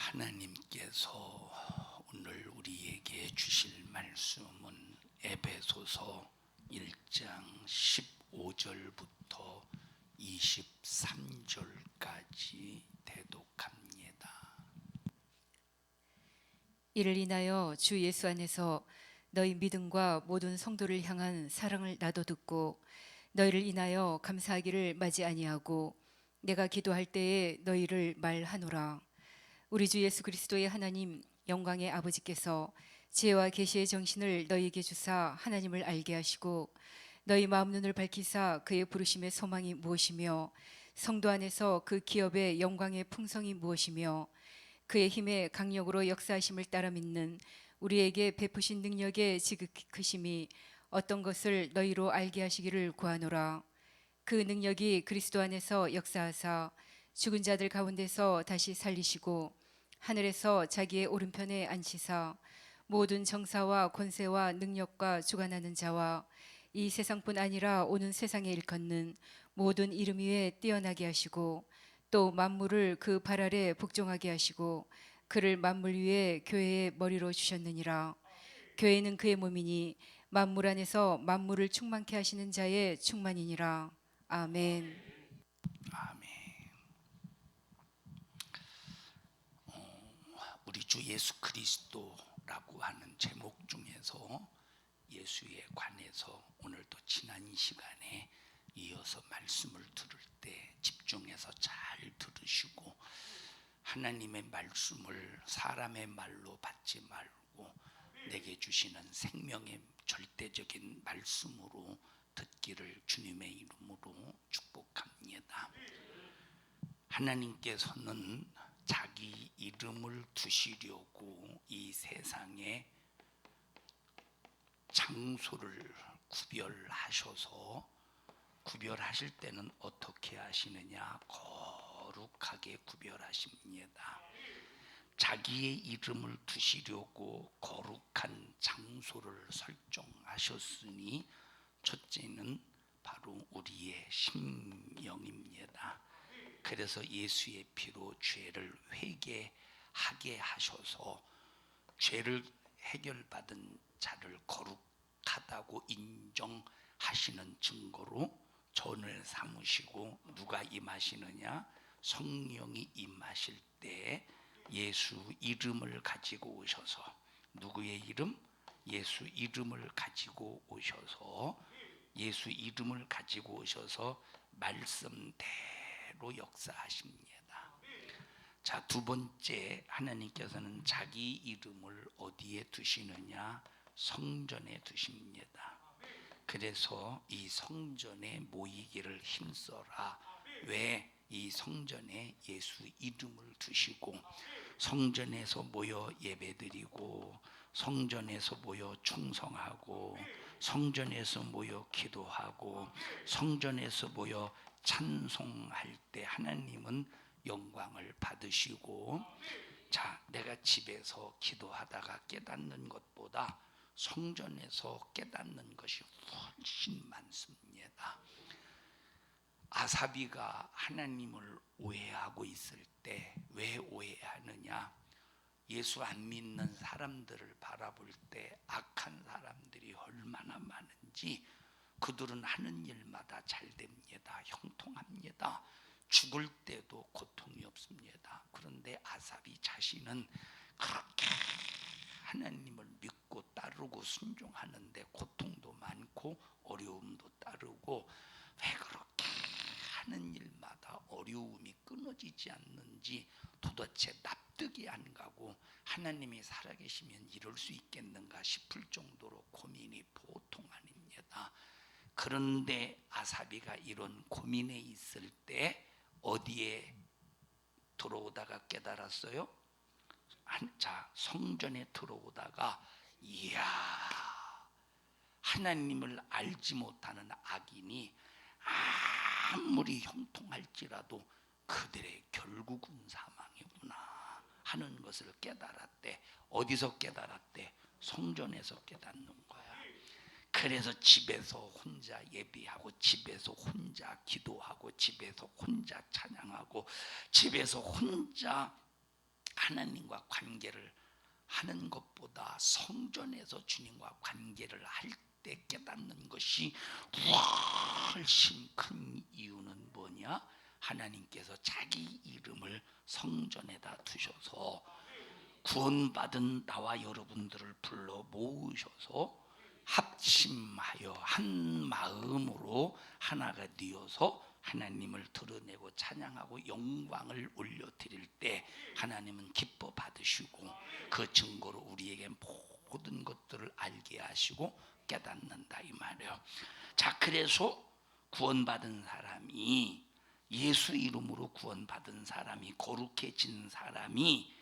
하나님께서 오늘 우리에게 주실 말씀은 에베소서 1장 15절부터 23절까지 대독합니다. 이를 인하여 주 예수 안에서 너희 믿음과 모든 성도를 향한 사랑을 나도 듣고 너희를 인하여 감사하기를 마지 아니하고 내가 기도할 때에 너희를 말하노라. 우리 주 예수 그리스도의 하나님 영광의 아버지께서 지혜와 계시의 정신을 너희에게 주사 하나님을 알게 하시고 너희 마음 눈을 밝히사 그의 부르심의 소망이 무엇이며 성도 안에서 그 기업의 영광의 풍성이 무엇이며 그의 힘의 강력으로 역사하심을 따라 믿는 우리에게 베푸신 능력의 지극히 크심이 어떤 것을 너희로 알게 하시기를 구하노라. 그 능력이 그리스도 안에서 역사하사 죽은 자들 가운데서 다시 살리시고 하늘에서 자기의 오른편에 앉히사 모든 정사와 권세와 능력과 주관하는 자와 이 세상뿐 아니라 오는 세상에 일컫는 모든 이름 위에 뛰어나게 하시고 또 만물을 그 발 아래 복종하게 하시고 그를 만물 위에 교회의 머리로 주셨느니라. 교회는 그의 몸이니 만물 안에서 만물을 충만케 하시는 자의 충만이니라. 아멘. 아멘. 우리 주 예수 그리스도라고 하는 제목 중에서 예수에 관해서 오늘도 지난 시간에 이어서 말씀을 들을 때 집중해서 잘 들으시고 하나님의 말씀을 사람의 말로 받지 말고 내게 주시는 생명의 절대적인 말씀으로 듣기를 주님의 이름으로 축복합니다. 하나님께서는 자기 이름을 두시려고 이 세상에 장소를 구별하셔서 구별하실 때는 어떻게 하시느냐? 거룩하게 구별하십니다. 자기의 이름을 두시려고 거룩한 장소를 설정하셨으니 첫째는 바로 우리의 심령입니다. 그래서 예수의 피로 죄를 회개하게 하셔서 죄를 해결받은 자를 거룩하다고 인정하시는 증거로 전을 삼으시고 누가 임하시느냐? 성령이 임하실 때 예수 이름을 가지고 오셔서 누구의 이름? 예수 이름을 가지고 오셔서 예수 이름을 가지고 오셔서 말씀대로 역사하십니다. 자, 두 번째, 하나님께서는 자기 이름을 어디에 두시느냐? 성전에 두십니다. 그래서 이 성전에 모이기를 힘써라. 왜? 이 성전에 예수 이름을 두시고 성전에서 모여 예배드리고 성전에서 모여 충성하고 성전에서 모여 기도하고 성전에서 모여 찬송할 때 하나님은 영광을 받으시고, 자, 내가 집에서 기도하다가 깨닫는 것보다 성전에서 깨닫는 것이 훨씬 많습니다. 아사비가 하나님을 오해하고 있을 때 왜 오해하느냐? 예수 안 믿는 사람들을 바라볼 때 악한 사람들이 얼마나 많은지 그들은 하는 일마다 잘 됩니다. 형통합니다. 죽을 때도 고통이 없습니다. 그런데 아삽이 자신은 그렇게 하나님을 믿고 따르고 순종하는데 고통도 많고 어려움도 따르고 왜 그렇게 하는 일마다 어려움이 끊어지지 않는지 도대체 납득이 안 가고 하나님이 살아계시면 이럴 수 있겠는가 싶을 정도로 고민이 보통 아닙니다. 그런데 아사비가 이런 고민에 있을 때 어디에 들어오다가 깨달았어요? 자, 성전에 들어오다가 이야, 하나님을 알지 못하는 악인이 아무리 형통할지라도 그들의 결국은 사망이구나 하는 것을 깨달았대. 어디서 깨달았대? 성전에서 깨닫는 거야. 그래서 집에서 혼자 예배하고 집에서 혼자 기도하고 집에서 혼자 찬양하고 집에서 혼자 하나님과 관계를 하는 것보다 성전에서 주님과 관계를 할 때 깨닫는 것이 훨씬 큰 이유는 뭐냐? 하나님께서 자기 이름을 성전에다 두셔서 구원받은 나와 여러분들을 불러 모으셔서 합심하여 한 마음으로 하나가 되어서 하나님을 드러내고 찬양하고 영광을 올려드릴 때 하나님은 기뻐 받으시고 그 증거로 우리에게 모든 것들을 알게 하시고 깨닫는다 이 말이에요. 자, 그래서 구원받은 사람이, 예수 이름으로 구원받은 사람이, 거룩해진 사람이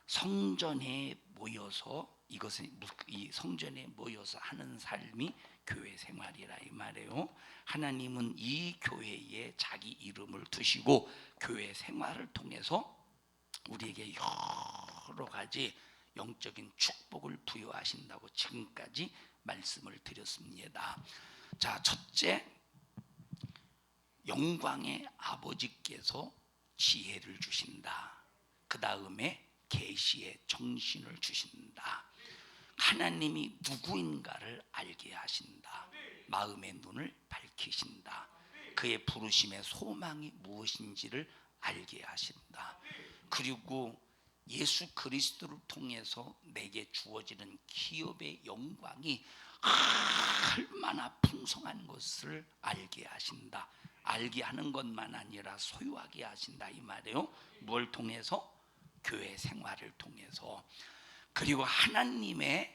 성전에 모여서, 이것은 이 성전에 모여서 하는 삶이 교회 생활이라 이 말이에요. 하나님은 이 교회에 자기 이름을 두시고 교회 생활을 통해서 우리에게 여러 가지 영적인 축복을 부여하신다고 지금까지 말씀을 드렸습니다. 자, 첫째, 영광의 아버지께서 지혜를 주신다. 그 다음에 계시의 정신을 주신다. 하나님이 누구인가를 알게 하신다. 마음의 눈을 밝히신다. 그의 부르심의 소망이 무엇인지를 알게 하신다. 그리고 예수 그리스도를 통해서 내게 주어지는 기업의 영광이 얼마나 풍성한 것을 알게 하신다. 알게 하는 것만 아니라 소유하게 하신다 이 말이에요. 뭘 통해서? 교회 생활을 통해서. 그리고 하나님의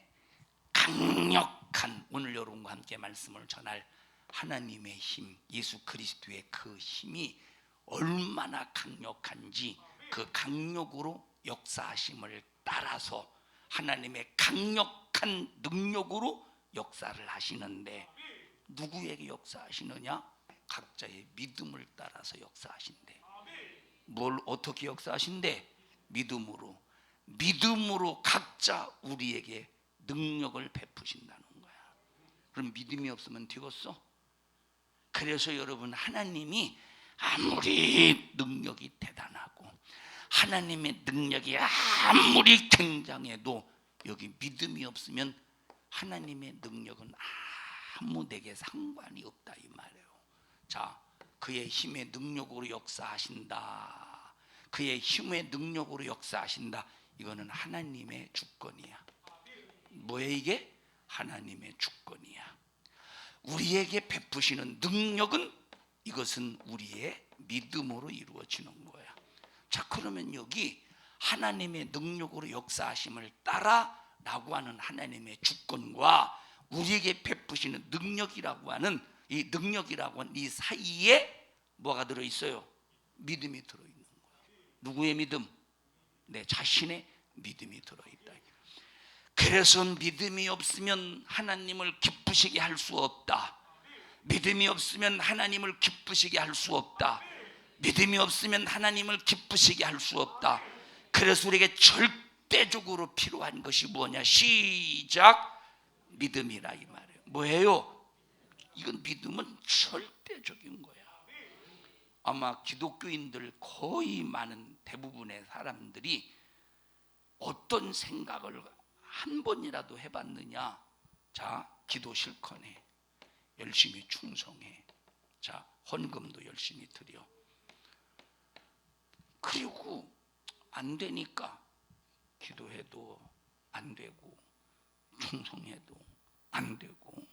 강력한, 오늘 여러분과 함께 말씀을 전할 하나님의 힘, 예수 그리스도의 그 힘이 얼마나 강력한지 그 강력으로 역사하심을 따라서 하나님의 강력한 능력으로 역사를 하시는데, 누구에게 역사하시느냐? 각자의 믿음을 따라서 역사하신대. 뭘 어떻게 역사하신대? 믿음으로. 믿음으로 각자 우리에게 능력을 베푸신다는 거야. 그럼 믿음이 없으면 되겠어? 그래서 여러분, 하나님이 아무리 능력이 대단하고 하나님의 능력이 아무리 굉장해도 여기 믿음이 없으면 하나님의 능력은 아무 내게 상관이 없다 이 말이에요. 자, 그의 힘의 능력으로 역사하신다. 그의 힘의 능력으로 역사하신다. 이거는 하나님의 주권이야. 뭐야 이게? 하나님의 주권이야. 우리에게 베푸시는 능력은, 이것은 우리의 믿음으로 이루어지는 거야. 자, 그러면 여기 하나님의 능력으로 역사하심을 따라 라고 하는 하나님의 주권과 우리에게 베푸시는 능력이라고 하는 이 능력이라고 하는 이 사이에 뭐가 들어있어요? 믿음이 들어있는 거예요. 누구의 믿음? 내 자신의 믿음이 들어있다. 그래서 믿음이 없으면 하나님을 기쁘시게 할 수 없다. 믿음이 없으면 하나님을 기쁘시게 할 수 없다. 믿음이 없으면 하나님을 기쁘시게 할 수 없다. 그래서 우리에게 절대적으로 필요한 것이 뭐냐? 시작! 믿음이라 이 말이에요. 뭐예요? 이건 믿음은 절대적인 거야. 아마 기독교인들 거의 많은 대부분의 사람들이 어떤 생각을 한 번이라도 해봤느냐? 자, 기도 실컷 해. 열심히 충성해. 자, 헌금도 열심히 드려. 그리고 안 되니까 기도해도 안 되고 충성해도 안 되고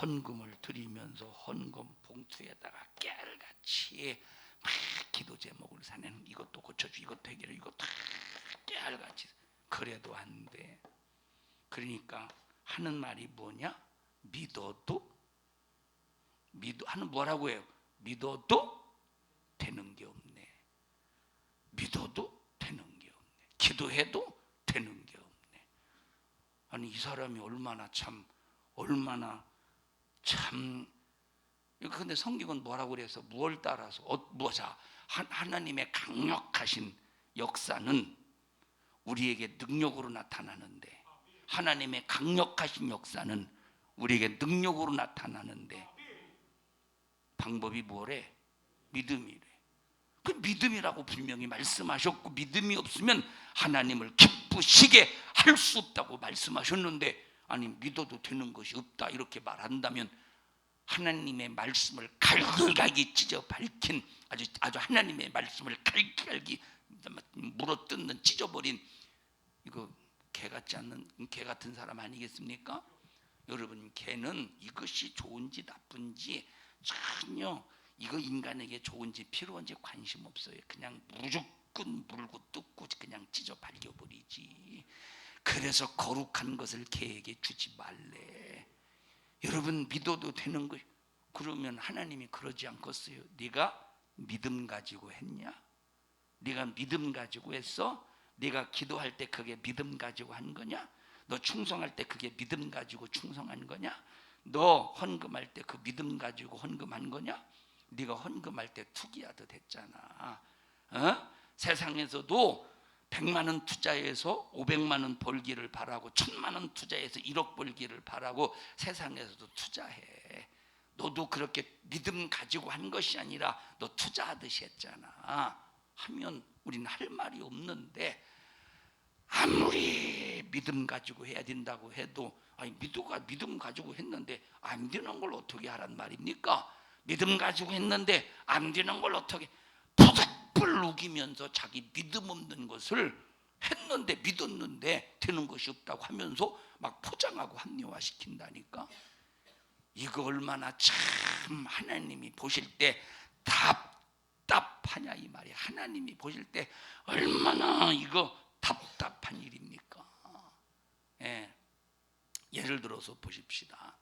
헌금을 드리면서 헌금 봉투에다가 깨알같이 막 기도 제목을 사내는, 이것도 고쳐주, 이것도 해결해, 이것도 다 깨알같이. 그래도 안 돼. 그러니까 하는 말이 뭐냐? 믿어도 하는 뭐라고 해요? 믿어도 되는 게 없네. 믿어도 되는 게 없네. 기도해도 되는 게 없네. 아니, 이 사람이 얼마나 참 근데 성경은 뭐라고 그래서 무엇을 따라서 하나님의 강력하신 역사는 우리에게 능력으로 나타나는데, 하나님의 강력하신 역사는 우리에게 능력으로 나타나는데 방법이 뭐래? 믿음이래. 그 믿음이라고 분명히 말씀하셨고, 믿음이 없으면 하나님을 기쁘시게 할 수 없다고 말씀하셨는데, 아니 믿어도 되는 것이 없다 이렇게 말한다면 하나님의 말씀을 갈기갈기 찢어 밝힌, 아주 하나님의 말씀을 갈기갈기 물어뜯는, 찢어버린, 이거 개 같지 않는, 개 같은 사람 아니겠습니까? 여러분, 개는 이것이 좋은지 나쁜지 전혀, 이거 인간에게 좋은지 필요한지 관심 없어요. 그냥 무조건 물고 뜯고 그냥 찢어 밝혀버리지. 그래서 거룩한 것을 개에게 주지 말래. 여러분, 믿어도 되는 거. 그러면 하나님이 그러지 않겠어요? 네가 믿음 가지고 했냐? 네가 믿음 가지고 했어? 네가 기도할 때 그게 믿음 가지고 한 거냐? 너 충성할 때 그게 믿음 가지고 충성한 거냐? 너 헌금할 때 그 믿음 가지고 헌금한 거냐? 네가 헌금할 때 투기하듯 했잖아. 세상에서도 100만 원 투자해서 500만 원 벌기를 바라고, 1000만 원 투자해서 1억 벌기를 바라고 세상에서도 투자해. 너도 그렇게 믿음 가지고 한 것이 아니라 너 투자하듯이 했잖아. 하면 우리는 할 말이 없는데, 아무리 믿음 가지고 해야 된다고 해도, 아니 믿음 가지고 했는데 안 되는 걸 어떻게 하란 말입니까? 믿음 가지고 했는데 안 되는 걸 어떻게, 부득불 우기면서 자기 믿음 없는 것을 했는데, 믿었는데 되는 것이 없다고 하면서 막 포장하고 합리화시킨다니까. 이거 얼마나 참 하나님이 보실 때 답답하냐 이 말이야. 하나님이 보실 때 얼마나 이거 답답한 일입니까? 예를 들어서 보십시다.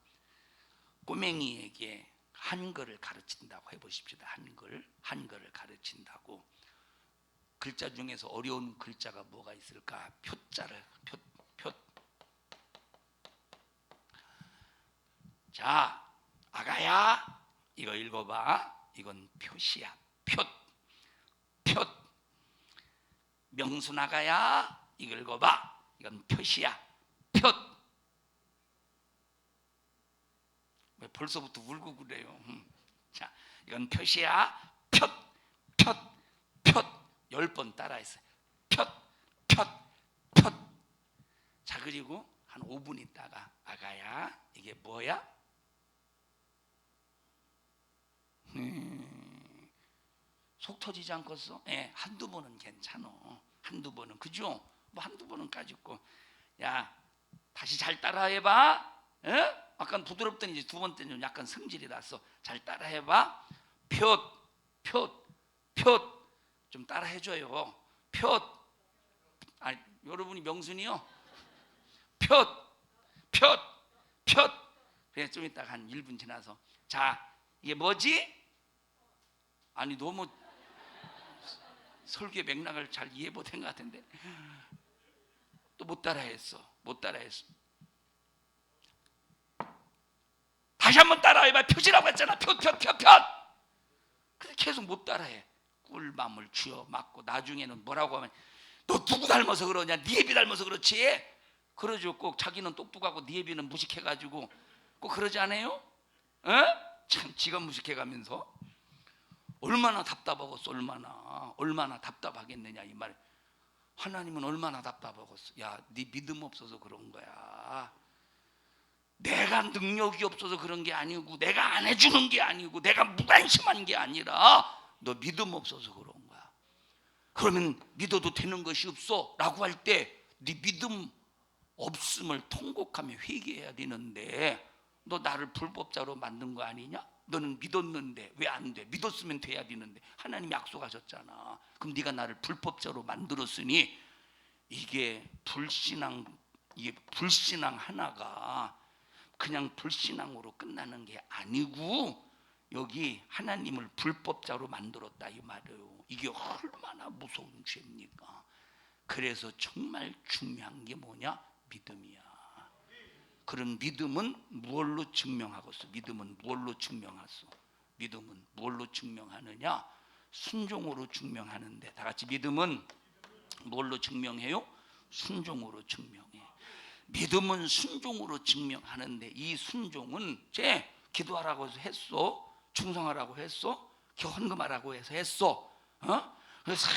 꼬맹이에게 한글을 가르친다고 해보십시다. 한글을 가르친다고. 글자 중에서 어려운 글자가 뭐가 있을까? 표자를, 표. 자, 아가야, 이거 읽어봐. 이건 표시야. 표. 명순아가야, 이거 읽어봐. 이건 표시야. 표. 왜 벌써부터 울고 그래요? 자, 이건 표시야. 표. 10번 따라했어요. 표. 자, 그리고 한 5분 있다가, 아가야, 이게 뭐야? 속 터지지 않겠어? 한두 번은 괜찮아. 한두 번은, 그죠? 뭐 한두 번은 까짓고, 야, 다시 잘 따라해봐. 아까 부드럽더니 이제 두 번째는 약간 성질이 났어. 잘 따라해봐. 표. 좀 따라해줘요. 표. 아니, 여러분이 명순이요? 표. 그래, 좀 이따가 한 1분 지나서, 자, 이게 뭐지? 아니, 너무 설교의 맥락을 잘 이해 못한 것 같은데 또 못 따라했어. 다시 한번 따라해봐. 표지라고 했잖아. 표. 근데 계속 못 따라해. 꿀밤을 쥐어 맞고, 나중에는 뭐라고 하면, 너 누구 닮아서 그러냐? 네 애비 닮아서 그렇지? 그러죠. 꼭 자기는 똑똑하고 네 애비는 무식해가지고 꼭 그러지 않아요? 참 지가 무식해가면서. 얼마나 답답하겠어. 얼마나 답답하겠느냐 이 말. 하나님은 얼마나 답답하겠어. 야, 네 믿음 없어서 그런 거야. 내가 능력이 없어서 그런 게 아니고, 내가 안 해주는 게 아니고, 내가 무관심한 게 아니라 너 믿음 없어서 그런 거야. 그러면 믿어도 되는 것이 없어 라고 할 때 네 믿음 없음을 통곡하며 회개해야 되는데, 너 나를 불법자로 만든 거 아니냐? 너는 믿었는데 왜 안 돼? 믿었으면 돼야 되는데 하나님이 약속하셨잖아. 그럼 네가 나를 불법자로 만들었으니, 이게 불신앙 하나가 그냥 불신앙으로 끝나는 게 아니고, 여기 하나님을 불법자로 만들었다 이 말이에요. 이게 얼마나 무서운 죄입니까? 그래서 정말 중요한 게 뭐냐? 믿음이야. 그런 믿음은 무엇로 증명하겠어? 믿음은 무엇로 증명하느냐? 순종으로 증명하는데, 다 같이 믿음은 무엇로 증명해요? 순종으로 증명해. 믿음은 순종으로 증명하는데, 이 순종은 제 기도하라고 해서 했어? 충성하라고 했어? 헌금하라고 해서 했어? 그래서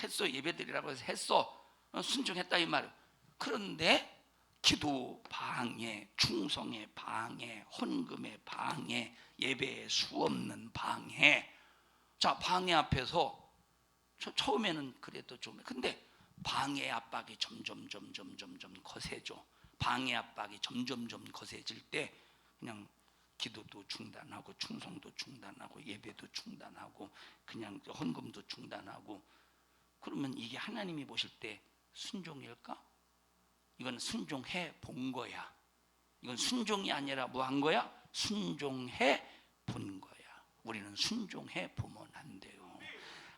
했어. 예배드리라고 해서 했어. 순종했다 이 말. 그런데 기도 방해, 충성의 방해, 헌금의 방해, 예배의 수 없는 방해. 자, 방해 앞에서 처음에는 그래도 좀, 근데 방해 압박이 점점 거세져. 방해 압박이 점점 거세질 때 그냥 기도도 중단하고 충성도 중단하고 예배도 중단하고 그냥 헌금도 중단하고. 그러면 이게 하나님이 보실 때 순종일까? 이건 순종해 본 거야. 이건 순종이 아니라 뭐 한 거야? 순종해 본 거야. 우리는 순종해 보면 안 돼요.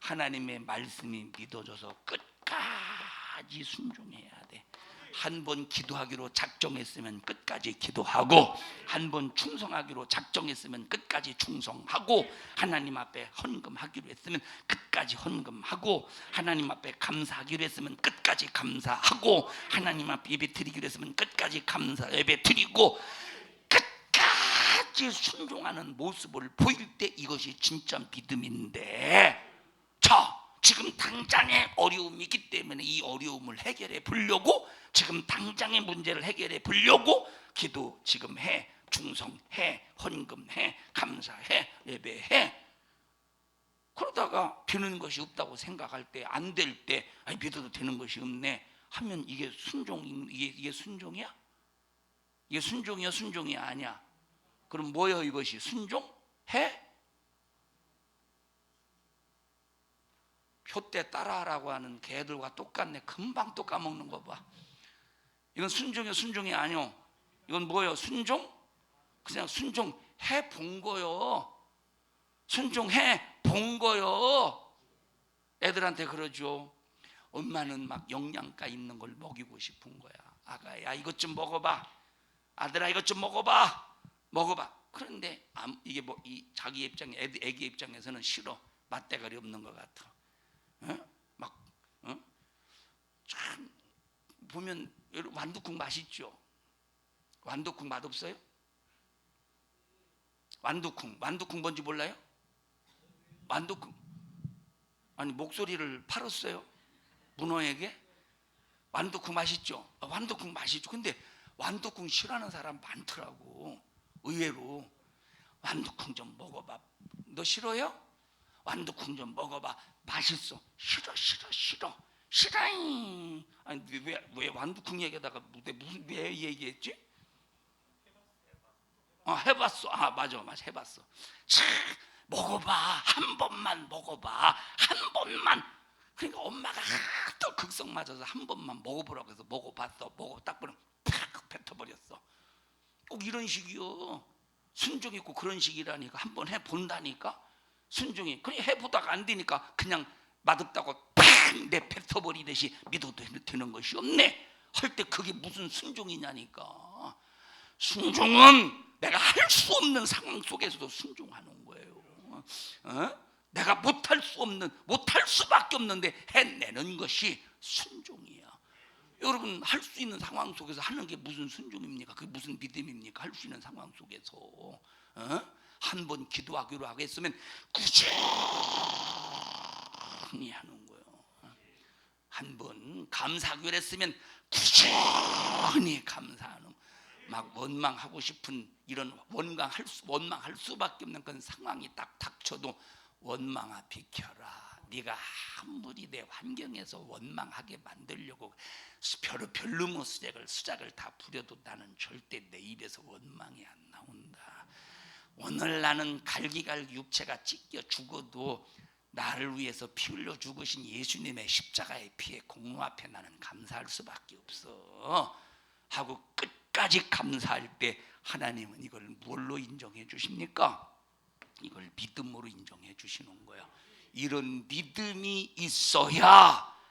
하나님의 말씀이 믿어져서 끝까지 순종해야 돼. 한 번 기도하기로 작정했으면 끝까지 기도하고, 한 번 충성하기로 작정했으면 끝까지 충성하고, 하나님 앞에 헌금하기로 했으면 끝까지 헌금하고, 하나님 앞에 감사하기로 했으면 끝까지 감사하고, 하나님 앞에 예배 드리기로 했으면 끝까지 감사 예배 드리고, 끝까지 순종하는 모습을 보일 때 이것이 진짜 믿음인데, 자, 지금 당장의 어려움이 있기 때문에 이 어려움을 해결해 보려고, 지금 당장의 문제를 해결해 보려고 기도 지금 해, 충성해, 헌금해, 감사해, 예배해. 그러다가 되는 것이 없다고 생각할 때, 안 될 때, 믿어도 되는 것이 없네 하면 이게 이게 순종이야? 이게 순종이야, 순종이 아니야? 그럼 뭐예요 이것이? 순종해? 표때 따라하라고 하는 개들과 똑같네. 금방 또 까먹는 거 봐. 이건 순종이요, 순종이 아니요. 이건 뭐예요? 순종? 그냥 순종해 본 거요. 순종해 본 거요. 애들한테 그러죠. 엄마는 막 영양가 있는 걸 먹이고 싶은 거야. 아가야 이것 좀 먹어봐. 아들아 이것 좀 먹어봐. 그런데 이게 뭐 이 자기 입장에 애기 입장에서는 싫어. 맛대가리 없는 것 같아. 참 보면 완두콩 맛있죠. 완두콩 맛없어요? 완두콩 뭔지 몰라요? 완두콩 아니 목소리를 팔았어요 문어에게. 완두콩 맛있죠. 완두콩 맛있죠. 근데 완두콩 싫어하는 사람 많더라고. 의외로. 완두콩 좀 먹어봐. 너 싫어요? 완두콩 좀 먹어봐. 맛있어. 싫어. 아니 왜 완두콩 얘기하다가 왜 얘기했지? 해봤어. 맞아 해봤어. 참 먹어봐. 한 번만 먹어봐. 한 번만. 그러니까 엄마가 또 극성 맞아서 한 번만 먹어보라고 해서 먹어봤어. 딱 보면 팍 뱉어버렸어. 꼭 이런 식이요. 순종 있고 그런 식이라니까. 한번 해본다니까. 순종이. 그냥 해보다가 안 되니까 그냥 맛없다고 팍 내뱉어버리듯이 믿어도 되는 것이 없네 할 때 그게 무슨 순종이냐니까. 순종은 내가 할 수 없는 상황 속에서도 순종하는 거예요. 내가 못할 수밖에 없는데 해내는 것이 순종이야. 여러분 할 수 있는 상황 속에서 하는 게 무슨 순종입니까? 그게 무슨 믿음입니까? 할 수 있는 상황 속에서 한 번 기도하기로 하겠으면 꾸준히 하는 거예요. 한 번 감사하기로 했으면 꾸준히 감사하는. 막 원망하고 싶은 이런 원망할 수밖에 없는 그런 상황이 딱 닥쳐도 원망아 비켜라. 네가 아무리 내 환경에서 원망하게 만들려고 별르모 수작을 다 부려도 나는 절대 내 입에서 원망이 안 나온다. 오늘 나는 갈기갈기 육체가 찢겨 죽어도 나를 위해서 피 흘려 죽으신 예수님의 십자가의 피에 공로 앞에 나는 감사할 수밖에 없어 하고 끝까지 감사할 때 하나님은 이걸 뭘로 인정해 주십니까? 이걸 믿음으로 인정해 주시는 거예요. 이런 믿음이 있어야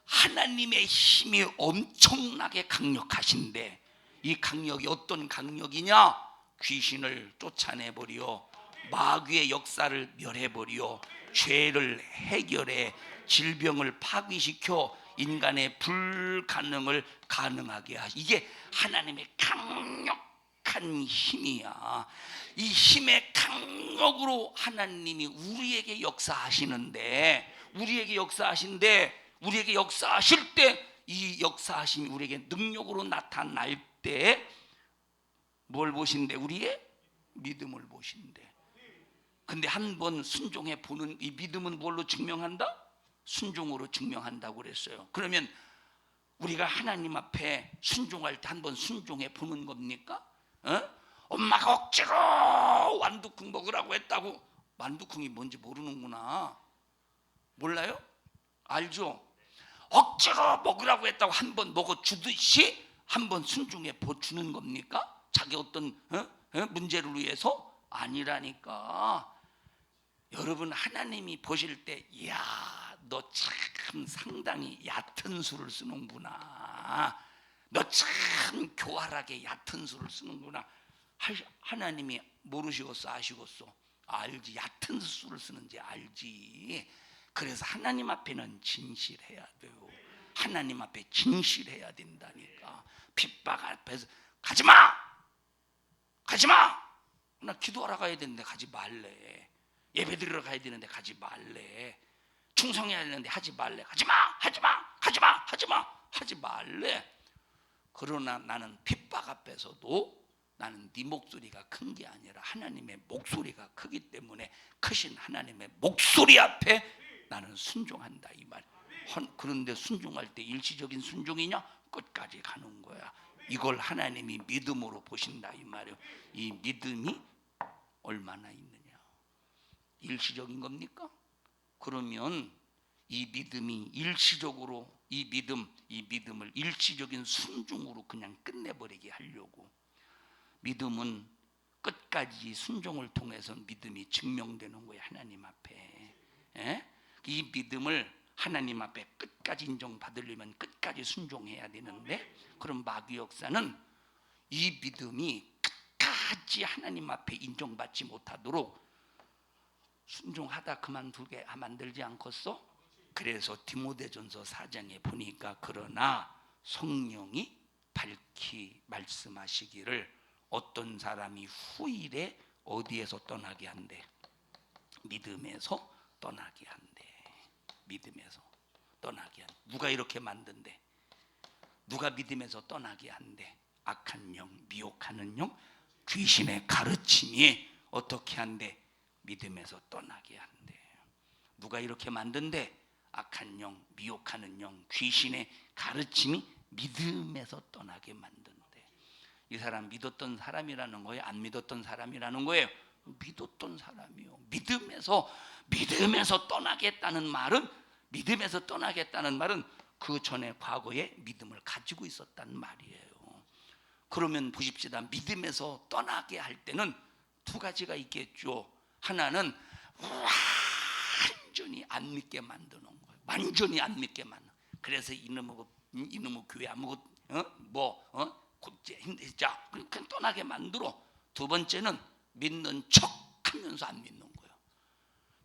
하나님의 힘이 엄청나게 강력하신데, 이 강력이 어떤 강력이냐? 귀신을 쫓아내버려, 마귀의 역사를 멸해버려, 죄를 해결해, 질병을 파괴시켜 인간의 불가능을 가능하게 하시. 이게 하나님의 강력한 힘이야. 이 힘의 강력 능력으로 하나님이 우리에게 역사하시는데, 우리에게 역사하실 때 이 역사하심이 우리에게 능력으로 나타날 때 뭘 보신대? 우리의 믿음을 보신대. 근데 한번 순종해 보는 이 믿음은 뭘로 증명한다? 순종으로 증명한다고 그랬어요. 그러면 우리가 하나님 앞에 순종할 때 한번 순종해 보는 겁니까? 엄마가 억지로 완두콩 먹으라고 했다고, 완두콩이 뭔지 모르는구나. 몰라요? 알죠? 억지로 먹으라고 했다고 한번 먹어주듯이 한번 순종해 보주는 겁니까? 자기 어떤 문제를 위해서? 아니라니까. 여러분, 하나님이 보실 때, 이야, 너 참 상당히 얕은 수를 쓰는구나, 너 참 교활하게 얕은 수를 쓰는구나. 하나님이 모르시겠어? 아시겠어? 알지. 얕은 수를 쓰는지 알지. 그래서 하나님 앞에는 진실해야 돼요. 하나님 앞에 진실해야 된다니까. 핍박 앞에서 가지마, 나 기도하러 가야 되는데 가지 말래. 예배 드리러 가야 되는데 가지 말래. 충성해야 되는데 하지 말래. 하지 말래. 그러나 나는 핍박 앞에서도 나는 네 목소리가 큰 게 아니라 하나님의 목소리가 크기 때문에 크신 하나님의 목소리 앞에 나는 순종한다, 이 말. 그런데 순종할 때 일시적인 순종이냐? 끝까지 가는 거야. 이걸 하나님이 믿음으로 보신다, 이 말이에요. 이 믿음이 얼마나 있느냐? 일시적인 겁니까? 그러면 이 믿음이 일시적으로 이 믿음을 일시적인 순종으로 그냥 끝내버리게 하려고, 믿음은 끝까지 순종을 통해서 믿음이 증명되는 거예요, 하나님 앞에. 이 믿음을 하나님 앞에 끝까지 인정받으려면 끝까지 순종해야 되는데, 그럼 마귀 역사는 이 믿음이 끝까지 하나님 앞에 인정받지 못하도록 순종하다 그만두게 만들지 않겠어? 그래서 디모데전서 4장에 보니까, 그러나 성령이 밝히 말씀하시기를 어떤 사람이 후일에 어디에서 떠나게 한대? 믿음에서 떠나게 한대. 믿음에서 떠나게 한대. 누가 이렇게 만든대? 누가 믿음에서 떠나게 한대? 악한 영, 미혹하는 영, 귀신의 가르침이 어떻게 한대? 믿음에서 떠나게 한대. 누가 이렇게 만든대? 악한 영, 미혹하는 영, 귀신의 가르침이 믿음에서 떠나게 만든대. 이 사람 믿었던 사람이라는 거예요? 안 믿었던 사람이라는 거예요? 믿었던 사람이요. 믿음에서 떠나겠다는 말은 그 전에 과거에 믿음을 가지고 있었단 말이에요. 그러면 보십시다. 믿음에서 떠나게 할 때는 두 가지가 있겠죠. 하나는 완전히 안 믿게 만드는 거예요. 완전히 안 믿게 만드는. 그래서 이놈의 교회 아무것도 곧제 힘들자 그냥 떠나게 만들어. 두 번째는 믿는 척하면서 안 믿는 거예요.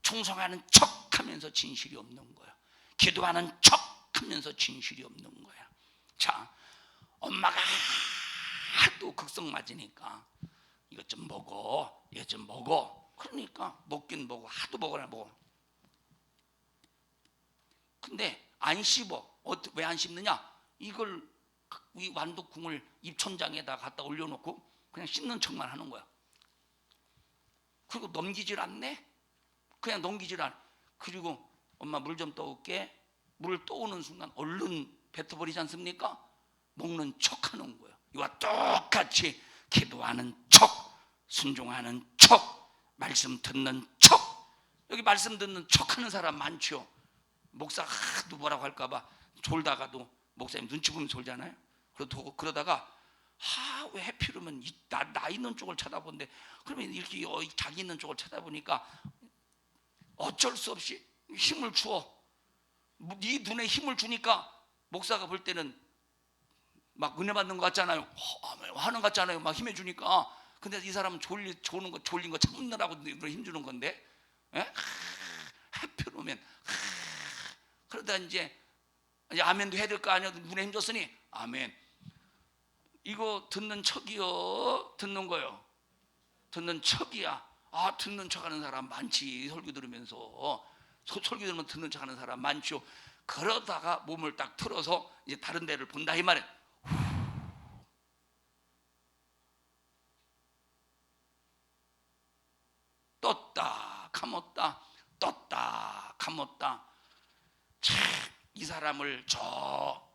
충성하는 척하면서 진실이 없는 거예요. 기도하는 척하면서 진실이 없는 거야. 자, 엄마가 하도 극성 맞으니까 이것 좀 먹어, 이것 좀 먹어. 그러니까 먹긴 먹어, 하도 먹으라 먹어. 근데 안 씹어. 왜 안 씹느냐? 이걸 이 완두콩을 입천장에다 갖다 올려놓고 그냥 씹는 척만 하는 거야. 그리고 넘기질 않네. 그냥 넘기질 않아. 그리고 엄마 물 좀 떠올게. 물을 떠오는 순간 얼른 뱉어버리지 않습니까? 먹는 척하는 거예요. 이와 똑같이 기도하는 척, 순종하는 척, 말씀 듣는 척. 여기 말씀 듣는 척하는 사람 많죠. 목사가 하도 뭐라고 할까봐 졸다가도 목사님 눈치 보면 졸잖아요. 그러다가 왜 해피르면 나 있는 쪽을 쳐다보는데, 그러면 이렇게 자기 있는 쪽을 쳐다보니까 어쩔 수 없이 힘을 주어. 네 눈에 힘을 주니까 목사가 볼 때는 막 은혜 받는 것 같잖아요. 하는 것 같잖아요. 막 힘해 주니까. 근데 이 사람은 졸린 거 참느라고 힘주는 건데, 해피르면 그러다 이제 아멘도 해야 될 거 아니야. 눈에 힘줬으니 아멘. 이거 듣는 척이요, 듣는 거요? 듣는 척이야. 아, 듣는 척하는 사람 많지. 설교 들으면서 설교 들으면 듣는 척하는 사람 많죠. 그러다가 몸을 딱 틀어서 이제 다른 데를 본다 이 말이에요. 떴다 감았다 떴다 감았다. 참, 이 사람을 저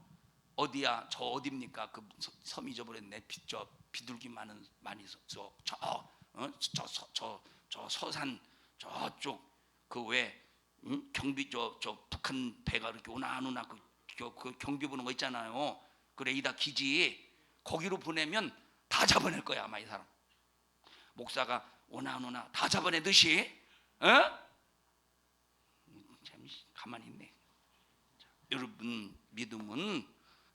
어디야, 저 어딥니까? 그 섬 잊어버렸네. 저 비둘기 많이 저 서산 저쪽 그 왜 경비 저 북한 배가 이렇게 오나 안 오나 그 경비 보는 거 있잖아요. 그 레이더 기지 거기로 보내면 다 잡아낼 거야 아마 이 사람. 목사가 오나 안 오나 다 잡아내듯이, 참 가만히 있네. 자, 여러분 믿음은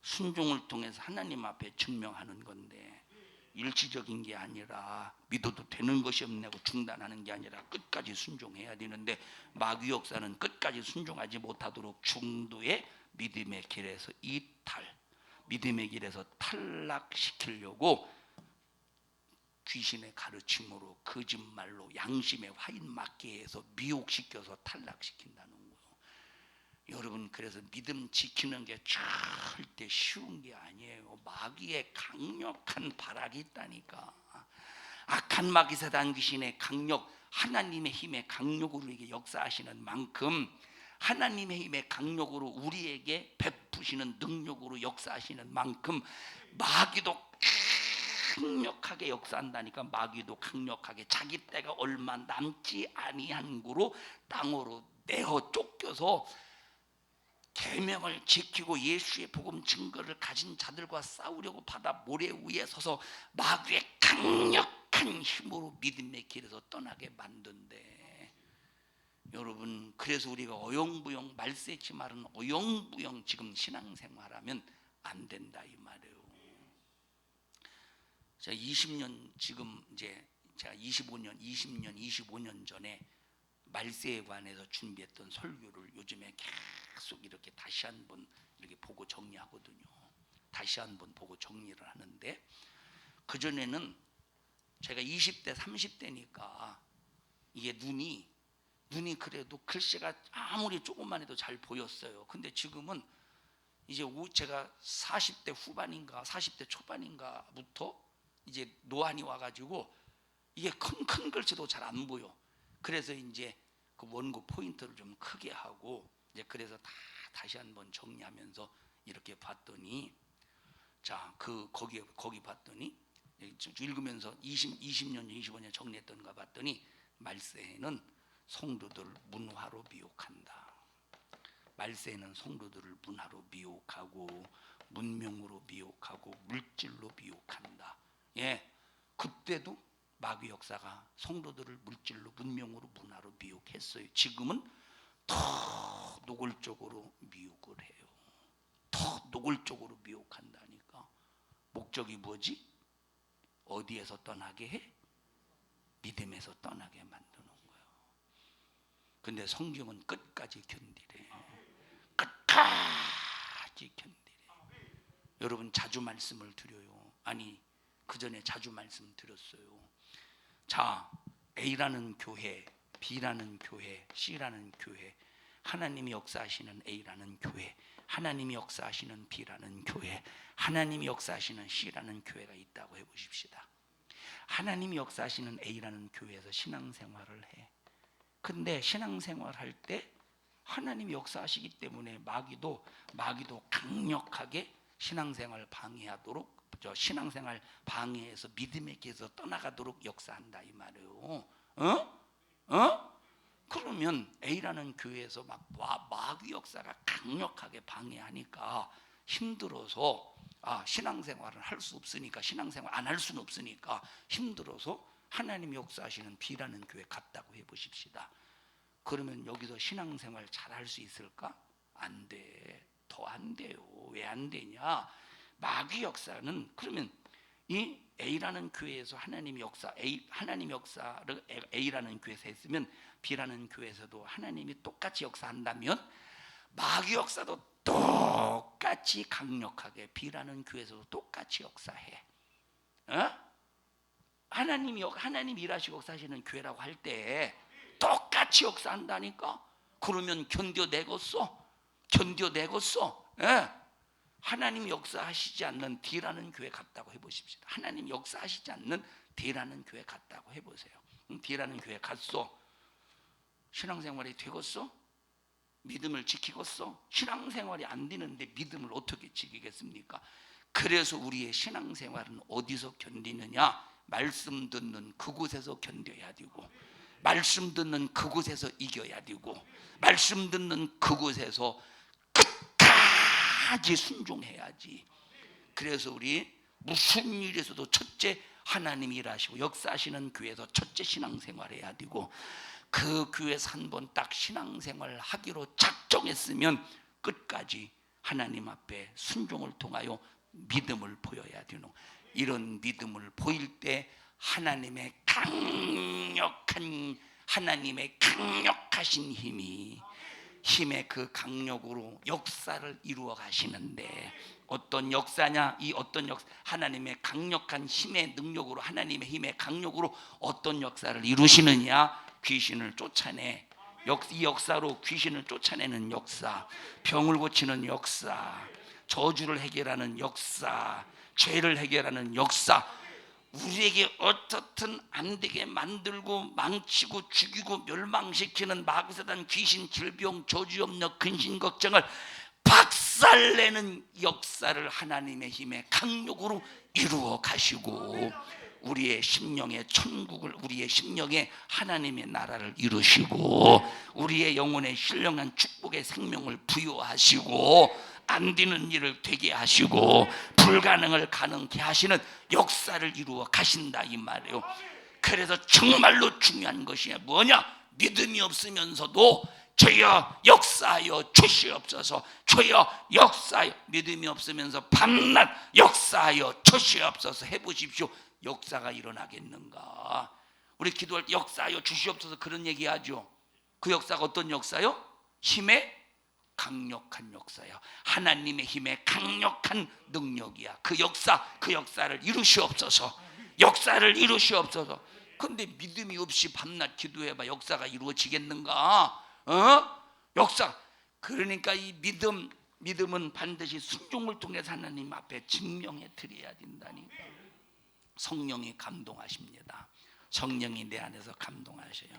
순종을 통해서 하나님 앞에 증명하는 건데 일시적인 게 아니라 믿어도 되는 것이 없냐고 중단하는 게 아니라 끝까지 순종해야 되는데 마귀 역사는 끝까지 순종하지 못하도록 중도의 믿음의 길에서 이탈, 믿음의 길에서 탈락시키려고 귀신의 가르침으로 거짓말로 양심의 화인 맞게 해서 미혹시켜서 탈락시킨다는 거예요. 여러분 그래서 믿음 지키는 게 절대 쉬운 게 아니에요. 마귀의 강력한 발악이 있다니까. 악한 마귀사단 귀신의 강력, 하나님의 힘의 강력으로 이게 역사하시는 만큼 하나님의 힘의 강력으로 우리에게 베푸시는 능력으로 역사하시는 만큼 마귀도 강력하게 역사한다니까. 마귀도 강력하게 자기 때가 얼마 남지 아니한 구로 땅으로 내어 쫓겨서 계명을 지키고 예수의 복음 증거를 가진 자들과 싸우려고 바다 모래 위에 서서 마귀의 강력한 힘으로 믿음의 길에서 떠나게 만든대. 여러분 그래서 우리가 어영부영 말세치 말은 어영부영 지금 신앙생활하면 안 된다 이 말이에요. 제가 20년 지금 이제 제가 25년 20년 25년 전에 말세에 관해서 준비했던 설교를 요즘에 계속 이렇게 다시 한번 이렇게 보고 정리하거든요. 다시 한번 보고 정리를 하는데 그 전에는 제가 20대 30대니까 이게 눈이 그래도 글씨가 아무리 조금만 해도 잘 보였어요. 근데 지금은 이제 제가 40대 후반인가 40대 초반인가부터 이제 노안이 와가지고 이게 큰 글씨도 잘 안 보여. 그래서 이제 그 원고 포인트를 좀 크게 하고 이제 그래서 다시 한번 정리하면서 이렇게 봤더니 자 거기 봤더니 읽으면서 20년 25년 정리했던가 봤더니 말세에는 성도들 문화로 미혹한다. 말세에는 성도들을 문화로 미혹하고 문명으로 미혹하고 물질로 미혹한다. 예, 그때도 마귀 역사가 성도들을 물질로 문명으로 문화로 미혹했어요. 지금은 더 노골적으로 미혹을 해요. 더 노골적으로 미혹한다니까. 목적이 뭐지? 어디에서 떠나게 해? 믿음에서 떠나게 만드는 거예요. 근데 성경은 끝까지 견디래. 끝까지 견디래. 여러분 자주 말씀을 드려요. 아니 그 전에 자주 말씀 드렸어요. 자, A라는 교회, B라는 교회, C라는 교회, 하나님이 역사하시는 A라는 교회, 하나님이 역사하시는 B라는 교회, 하나님이 역사하시는 C라는 교회가 있다고 해보십시다. 하나님이 역사하시는 A라는 교회에서 신앙생활을 해. 근데 신앙생활 할 때 하나님이 역사하시기 때문에 마귀도 강력하게 신앙생활 방해하도록, 신앙생활 방해해서 믿음의 길에서 떠나가도록 역사한다 이 말이에요. 그러면 A라는 교회에서 막 마귀 역사가 강력하게 방해하니까 힘들어서 신앙생활을 할 수 없으니까, 신앙생활 안 할 수는 없으니까 힘들어서 하나님이 역사하시는 B라는 교회 갔다고 해보십시다. 그러면 여기서 신앙생활 잘 할 수 있을까? 안 돼. 더 안 돼요. 왜 안 되냐? 마귀 역사는, 그러면 이 A라는 교회에서 하나님의 역사를 A라는 교회에서 했으면 B라는 교회에서도 하나님이 똑같이 역사한다면 마귀 역사도 똑같이 강력하게 B라는 교회에서도 똑같이 역사해. 하나님 일하시고 역사하시는 교회라고 할 때 똑같이 역사한다니까. 그러면 견뎌내겠어? 예? 하나님 역사하시지 않는 D라는 교회 같다고 해보십시오. 하나님 역사하시지 않는 D라는 교회 같다고 해보세요. D라는 교회 갔어. 신앙생활이 되겠어? 믿음을 지키겠어? 신앙생활이 안 되는데 믿음을 어떻게 지키겠습니까? 그래서 우리의 신앙생활은 어디서 견디느냐? 말씀 듣는 그곳에서 견뎌야 되고, 말씀 듣는 그곳에서 이겨야 되고, 말씀 듣는 그곳에서 끝까지 순종해야지. 그래서 우리 무슨 일에서도 첫째 하나님이 일하시고 역사하시는 교회에서 첫째 신앙생활해야 되고, 그 교회에서 한 번 딱 신앙생활을 하기로 작정했으면 끝까지 하나님 앞에 순종을 통하여 믿음을 보여야 되는, 이런 믿음을 보일 때 하나님의 강력하신 힘의 그 강력으로 역사를 이루어 가시는데, 어떤 역사냐? 이 어떤 역사, 하나님의 강력한 힘의 능력으로, 하나님의 힘의 강력으로 어떤 역사를 이루시느냐? 귀신을 쫓아내. 이 역사로 귀신을 쫓아내는 역사, 병을 고치는 역사, 저주를 해결하는 역사, 죄를 해결하는 역사, 우리에게 어떻든 안 되게 만들고 망치고 죽이고 멸망시키는 마귀사단, 귀신, 질병, 저주염려, 근심, 걱정을 박살내는 역사를 하나님의 힘의 강력으로 이루어 가시고, 우리의 심령의 천국을, 우리의 심령의 하나님의 나라를 이루시고, 우리의 영혼의 신령한 축복의 생명을 부여하시고, 안 되는 일을 되게 하시고 불가능을 가능케 하시는 역사를 이루어 가신다 이 말이에요. 그래서 정말로 중요한 것이 뭐냐? 믿음이 없으면서도 주여 역사하여 주시옵소서, 주여 역사하여, 믿음이 없으면서 밤낮 역사하여 주시옵소서 해보십시오. 역사가 일어나겠는가? 우리 기도할 때 역사하여 주시옵소서 그런 얘기하죠. 그 역사가 어떤 역사요? 힘의 강력한 역사야. 하나님의 힘의 강력한 능력이야. 그 역사를 이루시옵소서. 역사를 이루시옵소서. 그런데 믿음이 없이 밤낮 기도해봐 역사가 이루어지겠는가? 역사. 그러니까 이 믿음은 반드시 순종을 통해서 하나님 앞에 증명해 드려야 된다니까. 성령이 감동하십니다. 성령이 내 안에서 감동하셔요.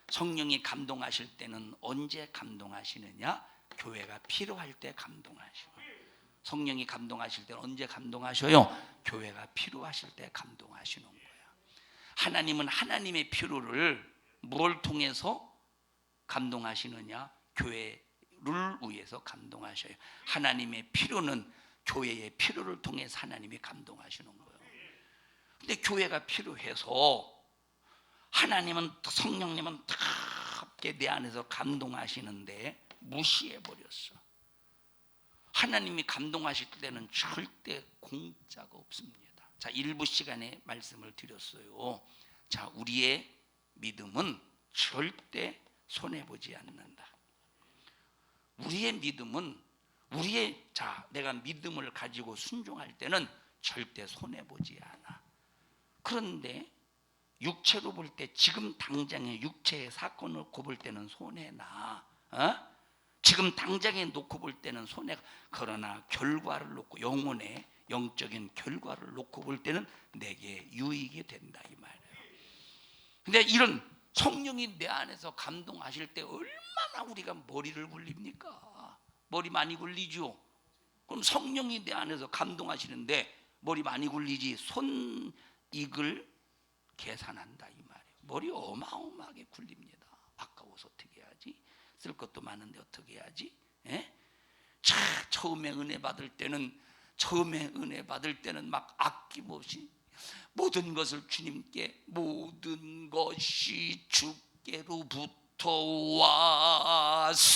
성령이 감동하실 때는 언제 감동하시느냐? 교회가 필요할 때 감동하시고. 성령이 감동하실 때는 언제 감동하셔요? 교회가 필요하실 때 감동하시는 거예요. 하나님은 하나님의 필요를 뭘 통해서 감동하시느냐? 교회를 위해서 감동하셔요. 하나님의 필요는 교회의 필요를 통해서 하나님이 감동하시는 거예요. 근데 교회가 필요해서 하나님은, 성령님은 다 함께 내 안에서 감동하시는데 무시해버렸어. 하나님이 감동하실 때는 절대 공짜가 없습니다. 자, 일부 시간에 말씀을 드렸어요. 자, 우리의 믿음은 절대 손해보지 않는다. 우리의 믿음은 내가 믿음을 가지고 순종할 때는 절대 손해보지 않아. 그런데 육체로 볼 때, 지금 당장의 육체의 사건을 놓고 볼 때는 손해나, 지금 당장에 놓고 볼 때는 손해가, 그러나 결과를 놓고, 영혼의 영적인 결과를 놓고 볼 때는 내게 유익이 된다 이 말이에요. 근데 이런 성령이 내 안에서 감동하실 때 얼마나 우리가 머리를 굴립니까? 머리 많이 굴리죠. 그럼 성령이 내 안에서 감동하시는데 머리 많이 굴리지, 손익을 계산한다 이 말이에요. 머리 어마어마하게 굴립니다. 아까워서 어떻게 해야지? 쓸 것도 많은데 어떻게 해야지? 처음에 은혜 받을 때는 막 아낌없이 모든 것을 주님께, 모든 것이 주께로부터 왔으니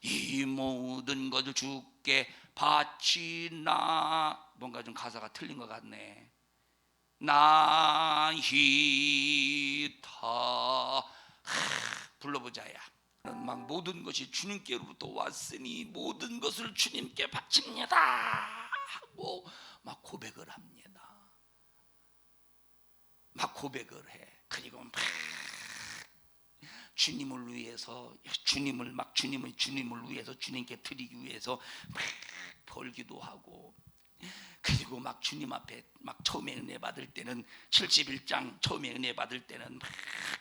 이 모든 것을 주께 바치나. 뭔가 좀 가사가 틀린 것 같네. 나이다. 불러보자야. 막 모든 것이 주님께로부터 왔으니 모든 것을 주님께 바칩니다. 하고 막 고백을 합니다. 막 고백을 해. 그리고 막 주님을 위해서 주님을 위해서 주님께 드리기 위해서 막 벌기도 하고, 그리고 막 주님 앞에 막 처음에 은혜 받을 때는 71장 처음에 은혜 받을 때는 막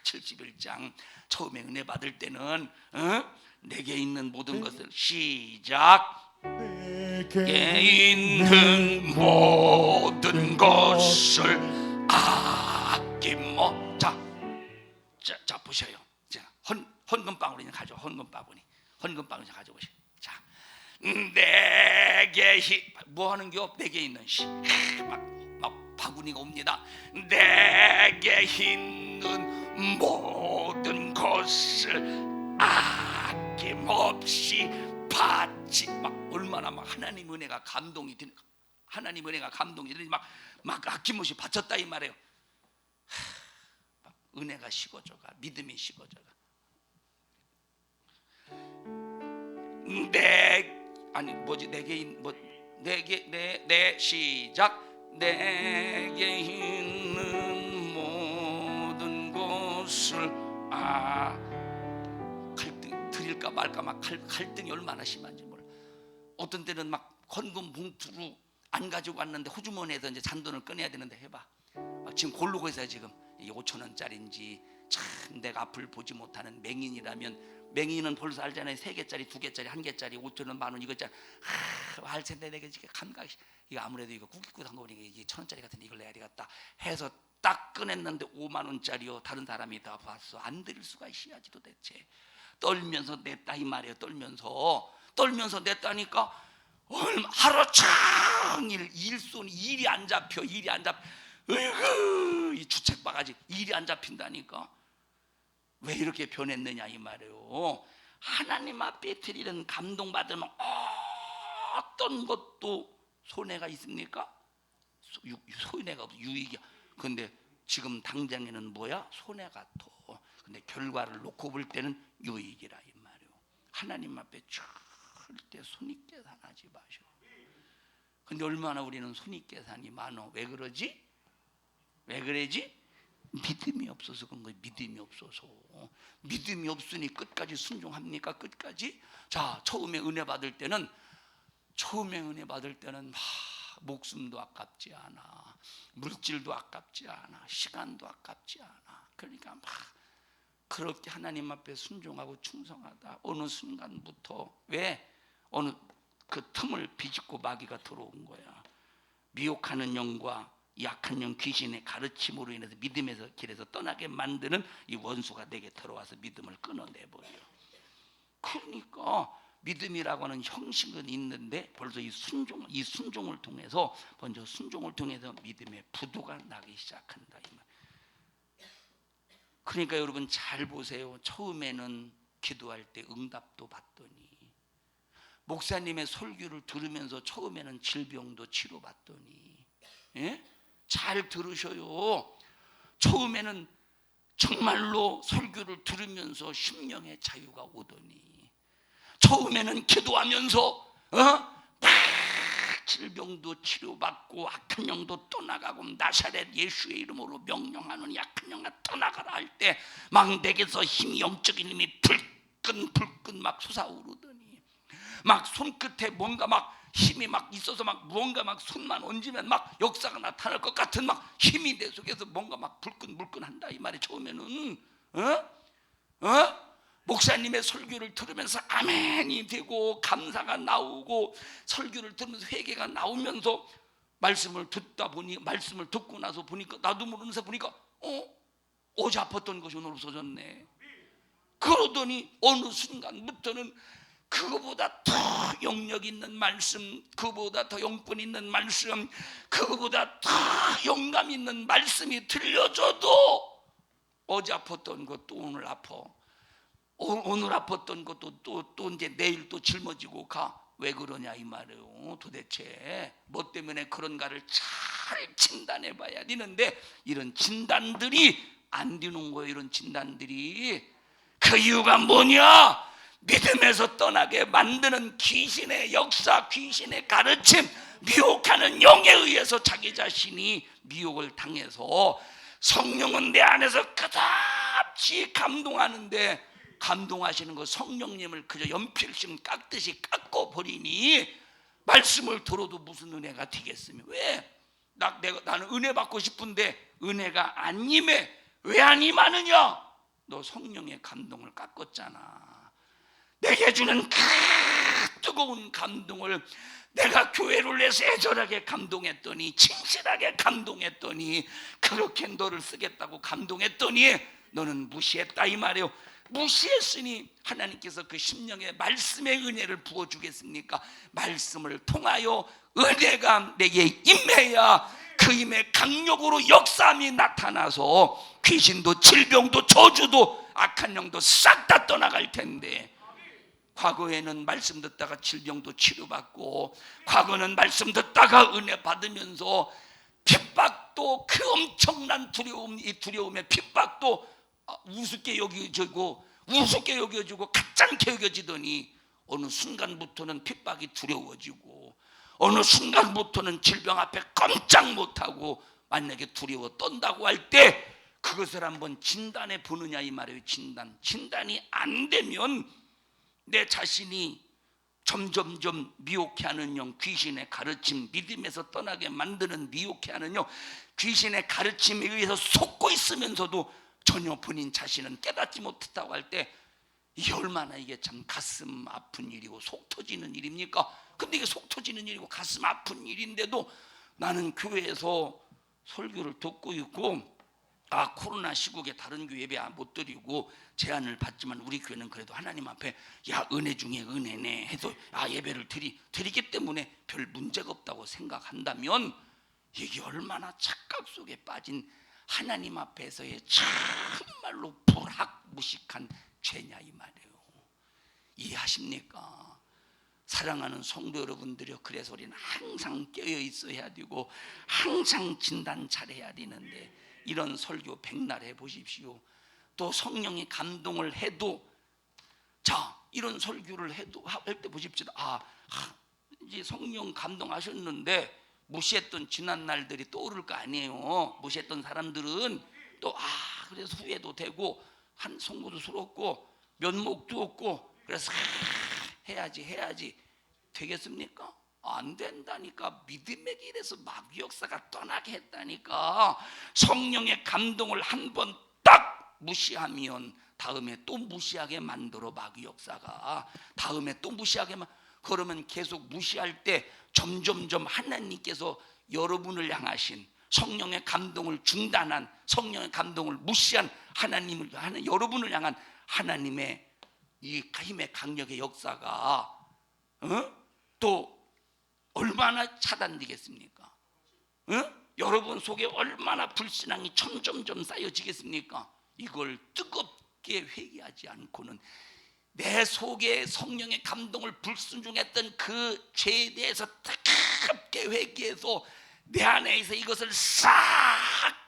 71장 처음에 은혜 받을 때는 내게 있는 모든 것을 시작 내게 있는 모든 것을 아낌어 자 보셔요. 자 헌금방울이 가져 헌금바구니 가져오세요. 자 내게 뭐 하는겨? 내게 있는 막 바구니가 옵니다. 내게 있는 모든 것을 아낌없이 받지. 막 얼마나 막 하나님 은혜가 감동이 드는, 막 아낌없이 바쳤다 이 말이에요. 은혜가 식어져가, 믿음이 식어져가. 내 시작 내게 있는 모든 것을 갈등 드릴까 말까 막 갈등이 얼마나 심한지 몰라. 어떤 때는 막 헌금 봉투로 안 가지고 왔는데 호주머니에서 이제 잔돈을 꺼내야 되는데 해봐. 지금 고르고 있어요. 지금 이게 5,000원짜리인지 참 내가 앞을 보지 못하는 맹인이라면, 맹인은 벌써 알잖아요. 3개짜리, 2개짜리, 1개짜리, 5,000원, 만원 이거잖아. 알 텐데 내가 지금 감각이, 이거 아무래도 이거 꾹꾹한 거 보니까 이게 1,000원짜리 같은데 이걸 내야 되겠다 해서 딱 꺼냈는데 5만원짜리요. 다른 사람이 다 봤어. 안 드릴 수가 있어야지 도대체. 떨면서 냈다 이 말이에요. 떨면서 냈다니까 하루 종일 일이 안 잡혀. 으이구, 이 주책바가지 일이 안 잡힌다니까. 왜 이렇게 변했느냐 이 말이에요. 하나님 앞에 드리는 감동받으면 어떤 것도 손해가 있습니까? 손해가 없어. 유익이야. 근데 지금 당장에는 뭐야? 손해가 더. 근데 결과를 놓고 볼 때는 유익이라 이 말이에요. 하나님 앞에 절대 손익계산하지 마셔. 근데 얼마나 우리는 손익계산이 많어. 왜 그러지? 믿음이 없어서 그런 거예요. 믿음이 없으니 끝까지 순종합니까? 끝까지? 자, 처음에 은혜 받을 때는 목숨도 아깝지 않아, 물질도 아깝지 않아, 시간도 아깝지 않아. 그러니까 막 그렇게 하나님 앞에 순종하고 충성하다 어느 순간부터 어느 그 틈을 비집고 마귀가 들어온 거야. 미혹하는 영과 약한 영 귀신의 가르침으로 인해서 믿음에서 길에서 떠나게 만드는 이 원수가 내게 들어와서 믿음을 끊어내버려. 그러니까 믿음이라고 하는 형식은 있는데 벌써 이 순종을 통해서 믿음의 부도가 나기 시작한다 이 말. 그러니까 여러분 잘 보세요. 처음에는 기도할 때 응답도 받더니, 목사님의 설교를 들으면서 처음에는 질병도 치료받더니, 잘 들으셔요. 처음에는 정말로 설교를 들으면서 심령의 자유가 오더니, 처음에는 기도하면서 질병도 치료받고 악한 영도 떠나가고 나사렛 예수의 이름으로 명령하는 약한 영아 떠나가라 할 때 막 내게서 힘이, 영적인 힘이 불끈 막 솟아오르더니, 막 손끝에 뭔가 막 힘이 막 있어서 막 무언가 막 손만 얹으면 막 역사가 나타날 것 같은 막 힘이 내 속에서 뭔가 막 불끈불끈한다 이 말이. 처음에는 목사님의 설교를 들으면서 아멘이 되고 감사가 나오고, 설교를 들으면서 회개가 나오면서 말씀을 듣고 나서 보니까 나도 모르면서 보니까 어제 아팠던 것이 오늘 없어졌네. 그러더니 어느 순간부터는 그거보다 더 영역 있는 말씀, 그거보다 더 영권 있는 말씀, 그거보다 더 영감 있는 말씀이 들려줘도 어제 아팠던 것도 오늘 아파. 오늘 아팠던 것도 또 이제 내일 또 짊어지고 가. 왜 그러냐 이 말이에요. 도대체 뭐 때문에 그런가를 잘 진단해 봐야 되는데 이런 진단들이 안 되는 거예요. 이런 진단들이. 그 이유가 뭐냐? 믿음에서 떠나게 만드는 귀신의 역사, 귀신의 가르침, 미혹하는 영에 의해서 자기 자신이 미혹을 당해서 성령은 내 안에서 끝없이 감동하는데, 감동하시는 거 성령님을 그저 연필심 깎듯이 깎고 버리니 말씀을 들어도 무슨 은혜가 되겠으며. 왜? 나는 은혜 받고 싶은데 은혜가 안 임해. 왜 안 임하느냐? 너 성령의 감동을 깎았잖아. 내게 주는 그 뜨거운 감동을 내가 교회를 위해서 애절하게 감동했더니, 진실하게 감동했더니, 그렇게 너를 쓰겠다고 감동했더니 너는 무시했다 이 말이에요. 무시했으니 하나님께서 그 심령에 말씀의 은혜를 부어주겠습니까? 말씀을 통하여 은혜가 내게 임해야 그 임의 강력으로 역사함이 나타나서 귀신도 질병도 저주도 악한 영도 싹 다 떠나갈 텐데, 과거에는 말씀 듣다가 질병도 치료받고, 과거는 말씀 듣다가 은혜 받으면서 핍박도, 그 엄청난 두려움, 이 두려움의 핍박도 우습게 여겨지고 가짜게 여겨지더니 어느 순간부터는 핍박이 두려워지고, 어느 순간부터는 질병 앞에 꼼짝 못하고 만약에 두려워 떤다고 할 때 그것을 한번 진단해 보느냐 이 말이에요. 진단이 안 되면 내 자신이 점점점 미혹해 하는 영, 귀신의 가르침, 믿음에서 떠나게 만드는 미혹해 하는 영, 귀신의 가르침에 의해서 속고 있으면서도 전혀 본인 자신은 깨닫지 못했다고 할 때, 이게 얼마나 이게 참 가슴 아픈 일이고 속 터지는 일입니까? 근데 이게 속 터지는 일이고 가슴 아픈 일인데도 나는 교회에서 설교를 듣고 있고, 코로나 시국에 다른 교회 예배 못 드리고 제한을 받지만 우리 교회는 그래도 하나님 앞에 은혜 중에 은혜네 해서 예배를 드리기 때문에 별 문제가 없다고 생각한다면, 이게 얼마나 착각 속에 빠진 하나님 앞에서의 정말로 불학무식한 죄냐 이 말이에요. 이해하십니까? 사랑하는 성도 여러분들이요, 그래서 우리는 항상 깨어 있어야 되고 항상 진단 잘해야 되는데, 이런 설교 백날 해보십시오. 또 성령이 감동을 해도, 이런 설교를 해도 할 때 보십시오. 이제 성령 감동하셨는데 무시했던 지난 날들이 떠오를 거 아니에요. 무시했던 사람들은 또 그래서 후회도 되고 한 성모도 스럽고 면목도 없고, 그래서 해야지 되겠습니까? 안 된다니까. 믿음의 길에서 마귀 역사가 떠나게 했다니까. 성령의 감동을 한 번 딱 무시하면 다음에 또 무시하게 만들어, 마귀 역사가. 다음에 또 무시하게 그러면 계속 무시할 때 점점점 하나님께서 여러분을 향하신 성령의 감동을 중단한, 성령의 감동을 무시한 여러분을 향한 하나님의 이 힘의 강력의 역사가 또 얼마나 차단되겠습니까? 여러분 속에 얼마나 불신앙이 점점점 쌓여지겠습니까? 이걸 뜨겁게 회개하지 않고는 내 속에 성령의 감동을 불순종했던 그 죄에 대해서 뜨겁게 회개해서 내 안에서 이것을 싹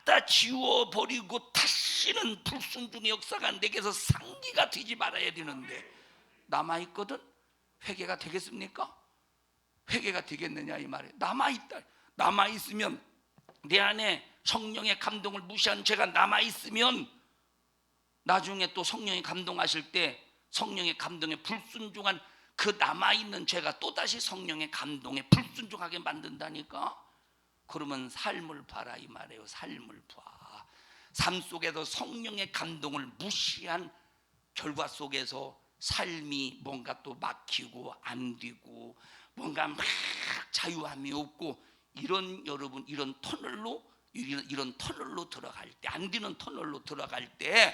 다 지워버리고 다시는 불순종의 역사가 내게서 상기가 되지 말아야 되는데, 남아있거든? 회개가 되겠습니까? 회개가 되겠느냐 이 말이에요. 남아있으면, 내 안에 성령의 감동을 무시한 죄가 남아있으면 나중에 또 성령이 감동하실 때 성령의 감동에 불순종한 그 남아있는 죄가 또다시 성령의 감동에 불순종하게 만든다니까. 그러면 삶을 봐라 이 말이에요. 삶을 봐. 삶 속에서 성령의 감동을 무시한 결과 속에서 삶이 뭔가 또 막히고 안 되고 뭔가 막 자유함이 없고, 여러분 이런 터널로 들어갈 때, 안 되는 터널로 들어갈 때,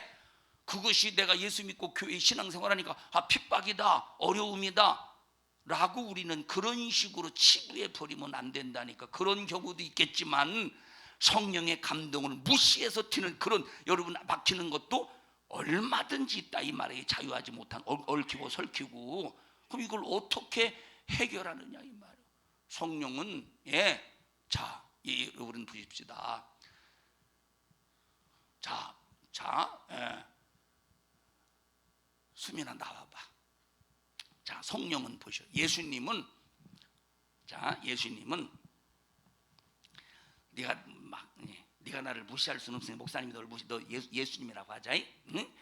그것이 내가 예수 믿고 교회 신앙생활하니까 핍박이다, 어려움이다 라고 우리는 그런 식으로 치부해 버리면 안 된다니까. 그런 경우도 있겠지만 성령의 감동을 무시해서 튀는 그런 여러분 막히는 것도 얼마든지 있다 이 말이에요. 자유하지 못한, 얽히고 설키고. 그럼 이걸 어떻게 해결하느냐 이 말이에요. 성령은 여러분 보십시다. 수민아 나와봐. 성령은 보셔. 예수님은 자, 예수님은 네가 나를 무시할 수는 없으니 목사님이 너를 너 예수님이라고 하자. 응?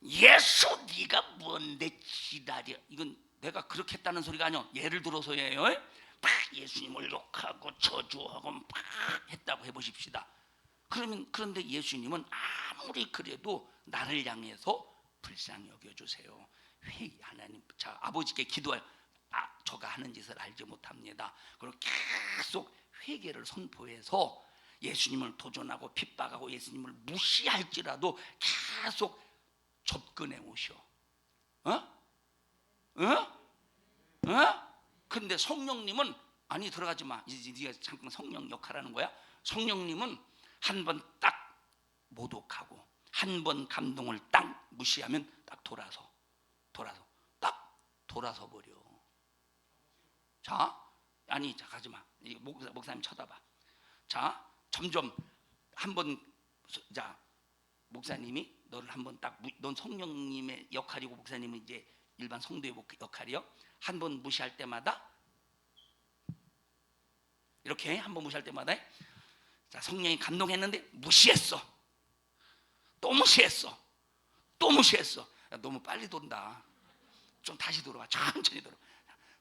예수 네가 뭔데 기다려. 이건 내가 그렇게 했다는 소리가 아니야. 예를 들어서예요. 막 예수님을 욕하고 저주하고 막 했다고 해보십시다. 그런데 예수님은 아무리 그래도 나를 향해서 불쌍히 여겨주세요. 하나님, 자, 아버지께 기도해요. 저가 하는 짓을 알지 못합니다. 그리고 계속 회개를 선포해서 예수님을 도전하고 핍박하고 예수님을 무시할지라도 계속 접근해 오셔. 근데 성령님은 아니 들어가지 마. 이제 네가 잠깐 성령 역할하는 거야. 성령님은 한 번 딱 모독하고 한 번 감동을 딱 무시하면 딱 돌아서 딱 돌아서 버려. 자, 아니 자 가지 마. 목사님 쳐다봐. 자, 점점 한번 자 목사님이 너를 한번 딱 넌 성령님의 역할이고 목사님은 이제 일반 성도의 역할이요. 한 번 무시할 때마다 이렇게 한 번 무시할 때마다 자 성령이 감동했는데 무시했어. 또 무시했어. 야, 너무 빨리 돈다. 좀 다시 돌아와. 천천히 돌아와.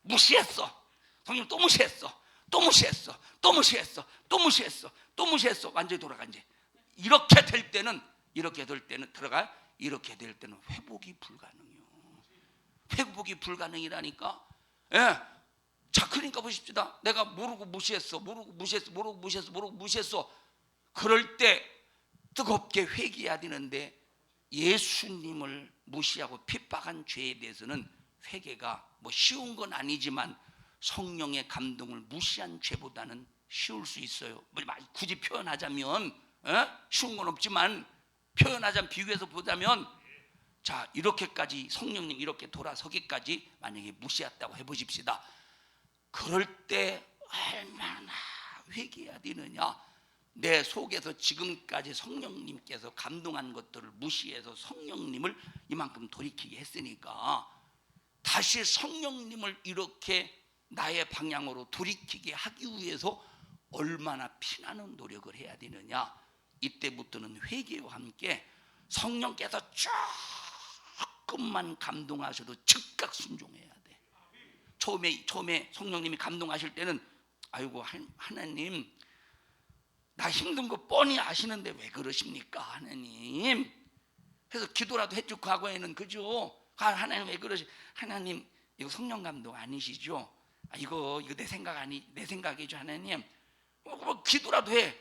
무시했어. 성령 또 무시했어. 완전히 돌아가. 이제 이렇게 될 때는 들어가. 이렇게 될 때는 회복이 불가능해요. 회복이 불가능이라니까. 예. 자, 그러니까 보십시다. 내가 모르고 무시했어. 그럴 때 뜨겁게 회개해야 되는데 예수님을 무시하고 핍박한 죄에 대해서는 회개가 뭐 쉬운 건 아니지만 성령의 감동을 무시한 죄보다는 쉬울 수 있어요. 굳이 표현하자면 쉬운 건 없지만 표현하자면 비교해서 보자면 자 이렇게까지 성령님 이렇게 돌아서기까지 만약에 무시했다고 해보십시다. 그럴 때 얼마나 회개해야 되느냐. 내 속에서 지금까지 성령님께서 감동한 것들을 무시해서 성령님을 이만큼 돌이키게 했으니까 다시 성령님을 이렇게 나의 방향으로 돌이키게 하기 위해서 얼마나 피나는 노력을 해야 되느냐. 이때부터는 회개와 함께 성령께서 조금만 감동하셔도 즉각 순종해야 돼. 처음에 성령님이 감동하실 때는 아이고 하나님 나 힘든 거 뻔히 아시는데 왜 그러십니까 하나님. 그래서 기도라도 해줄 과거에는 그죠. 하나님 왜 그러시? 하나님 이거 성령 감동 아니시죠? 이거 내 생각이죠 하나님. 기도라도 해.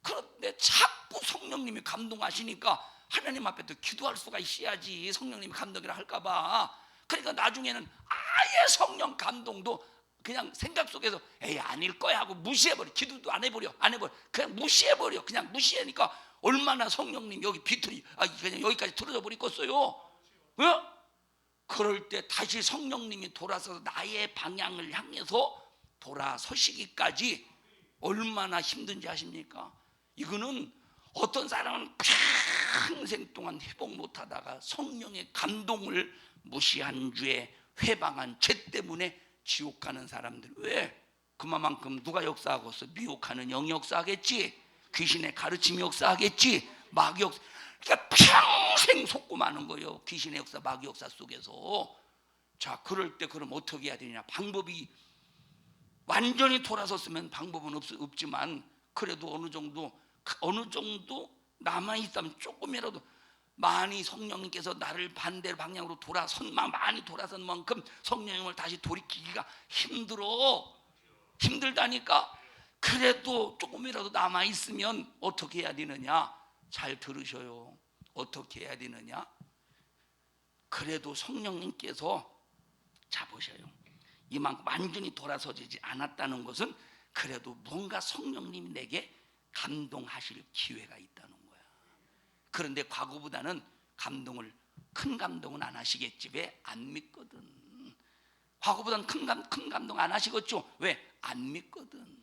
그런데 자꾸 성령님이 감동하시니까 하나님 앞에 또 기도할 수가 있어야지. 성령님이 감동이라 할까봐. 그러니까 나중에는 아예 성령 감동도 그냥 생각 속에서 에이 아닐 거야 하고 무시해버려. 기도도 안 해버려. 그냥 무시해버려. 그냥 무시하니까 얼마나 성령님 여기 비틀이 그냥 여기까지 틀어져 버리겠어요. 그럴 때 다시 성령님이 돌아서 나의 방향을 향해서 돌아서시기까지 얼마나 힘든지 아십니까? 이거는 어떤 사람은 평생 동안 회복 못하다가 성령의 감동을 무시한 죄, 회방한 죄 때문에 지옥 가는 사람들. 왜? 그만큼 누가 역사하고 있어? 미혹하는 영이 역사하겠지. 귀신의 가르침이 역사하겠지. 마귀 역사. 그러니까 평생 속고 마는 거예요. 귀신의 역사, 마귀 역사 속에서. 자, 그럴 때 그럼 어떻게 해야 되냐? 방법이 완전히 돌아섰으면 방법은 없지만 그래도 어느 정도 남아있다면 조금이라도 많이 성령님께서 나를 반대 방향으로 많이 돌아선 만큼 성령님을 다시 돌이키기가 힘들다니까. 그래도 조금이라도 남아있으면 어떻게 해야 되느냐? 잘 들으셔요. 어떻게 해야 되느냐? 그래도 성령님께서 보셔요. 이만큼 완전히 돌아서지 않았다는 것은 그래도 뭔가 성령님이 내게 감동하실 기회가 있다는 거야. 그런데 과거보다는 큰 감동은 안 하시겠지. 왜? 안 믿거든. 과거보다는 큰 감동 안 하시겠죠. 왜? 안 믿거든.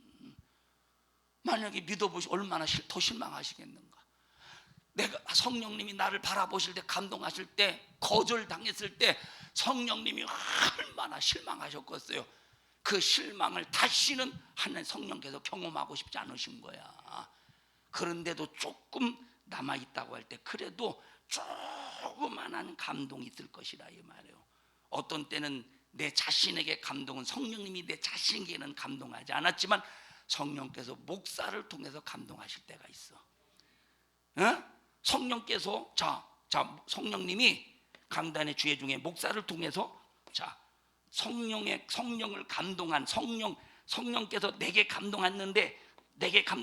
만약에 믿어보시 얼마나 더 실망하시겠는가. 내가 성령님이 나를 바라보실 때 감동하실 때 거절당했을 때 성령님이 얼마나 실망하셨겠어요. 그 실망을 다시는 하나님 성령께서 경험하고 싶지 않으신 거야. 그런데도 조금 남아있다고 할 때 그래도 조그만한 감동이 있을 것이라 이 말이에요. 어떤 때는 내 자신에게 감동은 성령님이 내 자신에게는 감동하지 않았지만 성령께서 목사를 통해서 감동하실 때가 있어. 성령께서 성령님이 강단의 주의 중에 목사를 통해서 성령을 감동한 성령께서 내게 감동했는데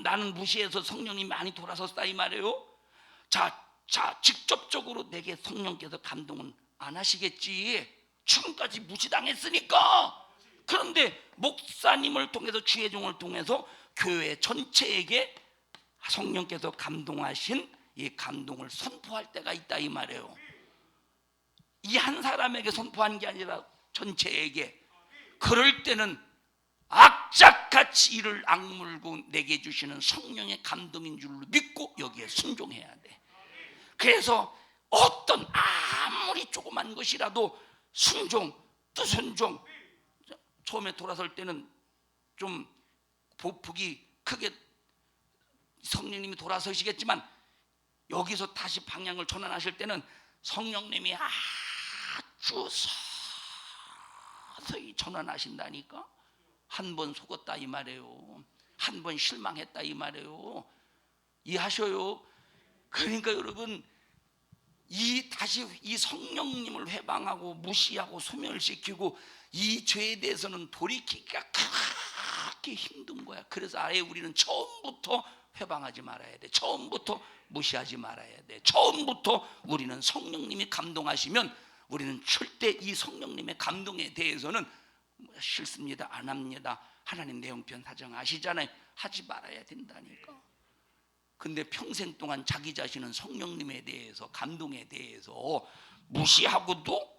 나는 무시해서 성령님이 많이 돌아섰다 이 말이에요. 직접적으로 내게 성령께서 감동은 안 하시겠지. 지금까지 무시당했으니까. 그런데 목사님을 통해서 주의 종을 통해서 교회 전체에게 성령께서 감동하신 이 감동을 선포할 때가 있다 이 말이에요. 이 한 사람에게 선포한 게 아니라 전체에게. 그럴 때는 악착같이 이를 악물고 내게 주시는 성령의 감동인 줄로 믿고 여기에 순종해야 돼. 그래서 어떤 아무리 조그만 것이라도 순종. 처음에 돌아설 때는 좀 보폭이 크게 성령님이 돌아서시겠지만 여기서 다시 방향을 전환하실 때는 성령님이 아주 서서히 전환하신다니까. 한 번 속았다 이 말이에요. 한 번 실망했다 이 말이에요. 이해하셔요? 그러니까 여러분 다시 이 성령님을 회방하고 무시하고 소멸시키고 이 죄에 대해서는 돌이키기가 그렇게 힘든 거야. 그래서 아예 우리는 처음부터 회방하지 말아야 돼. 처음부터 무시하지 말아야 돼. 처음부터 우리는 성령님이 감동하시면 우리는 절대 이 성령님의 감동에 대해서는 싫습니다, 안 합니다, 하나님 내 형편 사정 아시잖아요, 하지 말아야 된다니까. 근데 평생 동안 자기 자신은 성령님에 대해서 감동에 대해서 무시하고도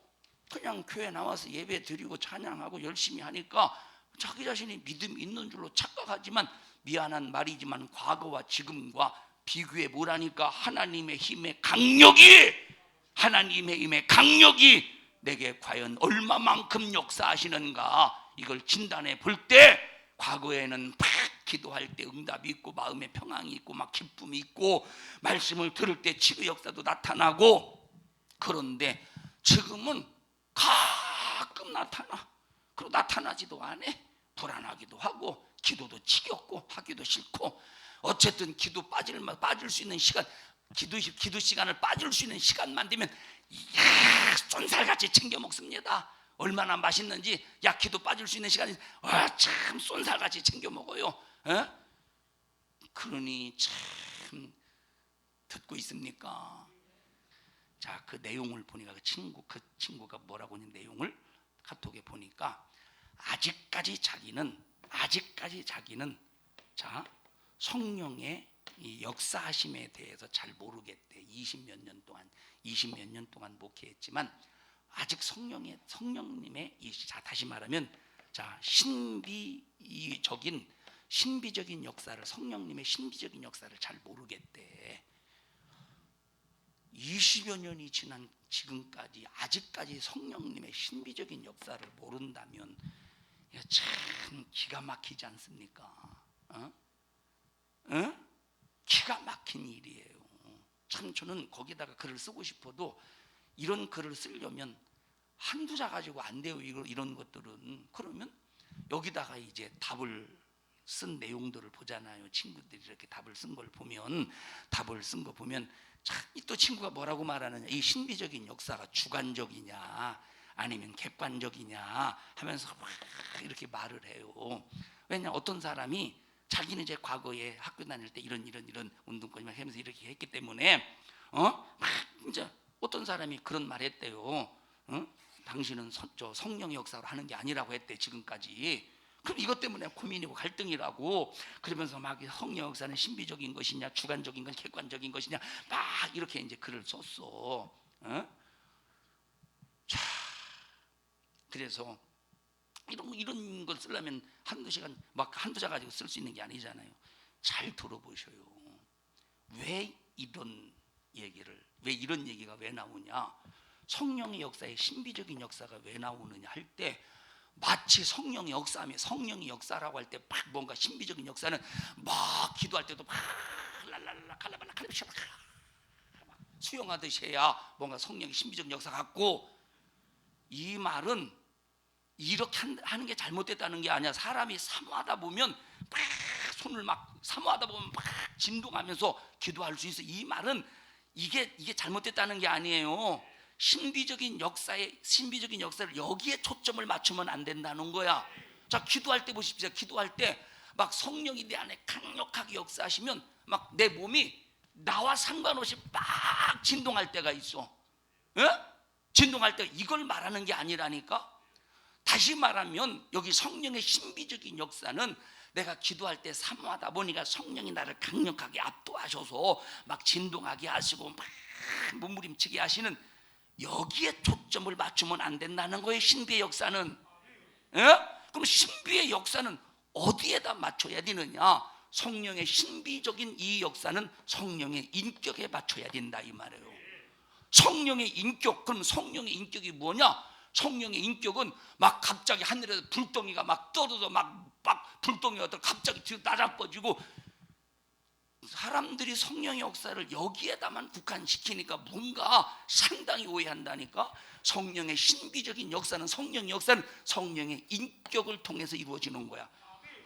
그냥 교회 나와서 예배 드리고 찬양하고 열심히 하니까 자기 자신이 믿음이 있는 줄로 착각하지만 미안한 말이지만 과거와 지금과 비교해 보라니까 하나님의 힘의 강력이 내게 과연 얼마만큼 역사하시는가 이걸 진단해 볼 때 과거에는 막 기도할 때 응답이 있고 마음에 평안이 있고 막 기쁨이 있고 말씀을 들을 때 치유 역사도 나타나고, 그런데 지금은 가끔 나타나. 그리고 나타나지도 않아. 불안하기도 하고 기도도 지겹고 하기도 싫고 어쨌든 기도 빠질 수 있는 시간, 기도 시간을 빠질 수 있는 시간만 되면 쏜살같이 챙겨 먹습니다. 얼마나 맛있는지. 기도 빠질 수 있는 시간이 참 쏜살같이 챙겨 먹어요. 그러니 참 듣고 있습니까? 자, 그 내용을 보니까 그 친구가 뭐라고 하는 내용을 카톡에 보니까 아직까지 자기는 성령의 이 역사하심에 대해서 잘 모르겠대. 20몇 년 동안 목회했지만 아직 성령님의 다시 말하면 신비적인 역사를, 성령님의 신비적인 역사를 잘 모르겠대. 20여 년이 지난 지금까지 아직까지 성령님의 신비적인 역사를 모른다면 참 기가 막히지 않습니까? 기가 막힌 일이에요. 참 저는 거기다가 글을 쓰고 싶어도 이런 글을 쓰려면 한두 자 가지고 안 돼요. 이런 것들은. 그러면 여기다가 이제 답을 쓴 내용들을 보잖아요. 친구들이 이렇게 답을 쓴 거 보면 또 친구가 뭐라고 말하느냐, 이 신비적인 역사가 주관적이냐 아니면 객관적이냐 하면서 막 이렇게 말을 해요. 왜냐, 어떤 사람이 자기는 이제 과거에 학교 다닐 때 이런 운동권을 하면서 이렇게 했기 때문에 이제 어떤 사람이 그런 말 했대요. 당신은 성령의 역사로 하는 게 아니라고 했대 지금까지. 그럼 이것 때문에 고민이고 갈등이라고. 그러면서 막 성령 역사는 신비적인 것이냐 주관적인 건 객관적인 것이냐 막 이렇게 이제 글을 썼어. 자, 그래서 이런 걸 쓰려면 한두 시간 막 한두 자 가지고 쓸 수 있는 게 아니잖아요. 잘 들어보셔요. 왜 이런 얘기가 왜 나오냐, 성령의 역사에 신비적인 역사가 왜 나오느냐 할 때 마치 성령의 역사하며, 성령의 역사라고 할 때 막 뭔가 신비적인 역사는 막 기도할 때도 막 랄랄라 칼라발라 칼라비샤 수영하듯이 해야 뭔가 성령의 신비적인 역사 같고, 이 말은 이렇게 하는 게 잘못됐다는 게 아니야. 사람이 사모하다 보면 막 손을 막 사모하다 보면 막 진동하면서 기도할 수 있어. 이 말은 이게 잘못됐다는 게 아니에요. 신비적인 역사를 여기에 초점을 맞추면 안 된다는 거야. 자, 기도할 때 보십시오. 기도할 때 막 성령이 내 안에 강력하게 역사하시면 막 내 몸이 나와 상관없이 막 진동할 때가 있어. 예? 진동할 때, 이걸 말하는 게 아니라니까. 다시 말하면 여기 성령의 신비적인 역사는 내가 기도할 때 사모하다 보니까 성령이 나를 강력하게 압도하셔서 막 진동하게 하시고 막 몸부림치게 하시는, 여기에 초점을 맞추면 안 된다는 거예요. 신비의 역사는. 예? 그럼 신비의 역사는 어디에다 맞춰야 되느냐? 성령의 신비적인 이 역사는 성령의 인격에 맞춰야 된다 이 말이에요. 성령의 인격. 그럼 성령의 인격이 뭐냐? 성령의 인격은 막 갑자기 하늘에서 불덩이가 막 떨어져 막 불덩이가 갑자기 뒤로 낮아버지고, 사람들이 성령의 역사를 여기에다만 국한시키니까 뭔가 상당히 오해한다니까. 성령의 신비적인 역사는, 성령의 역사는 성령의 인격을 통해서 이루어지는 거야.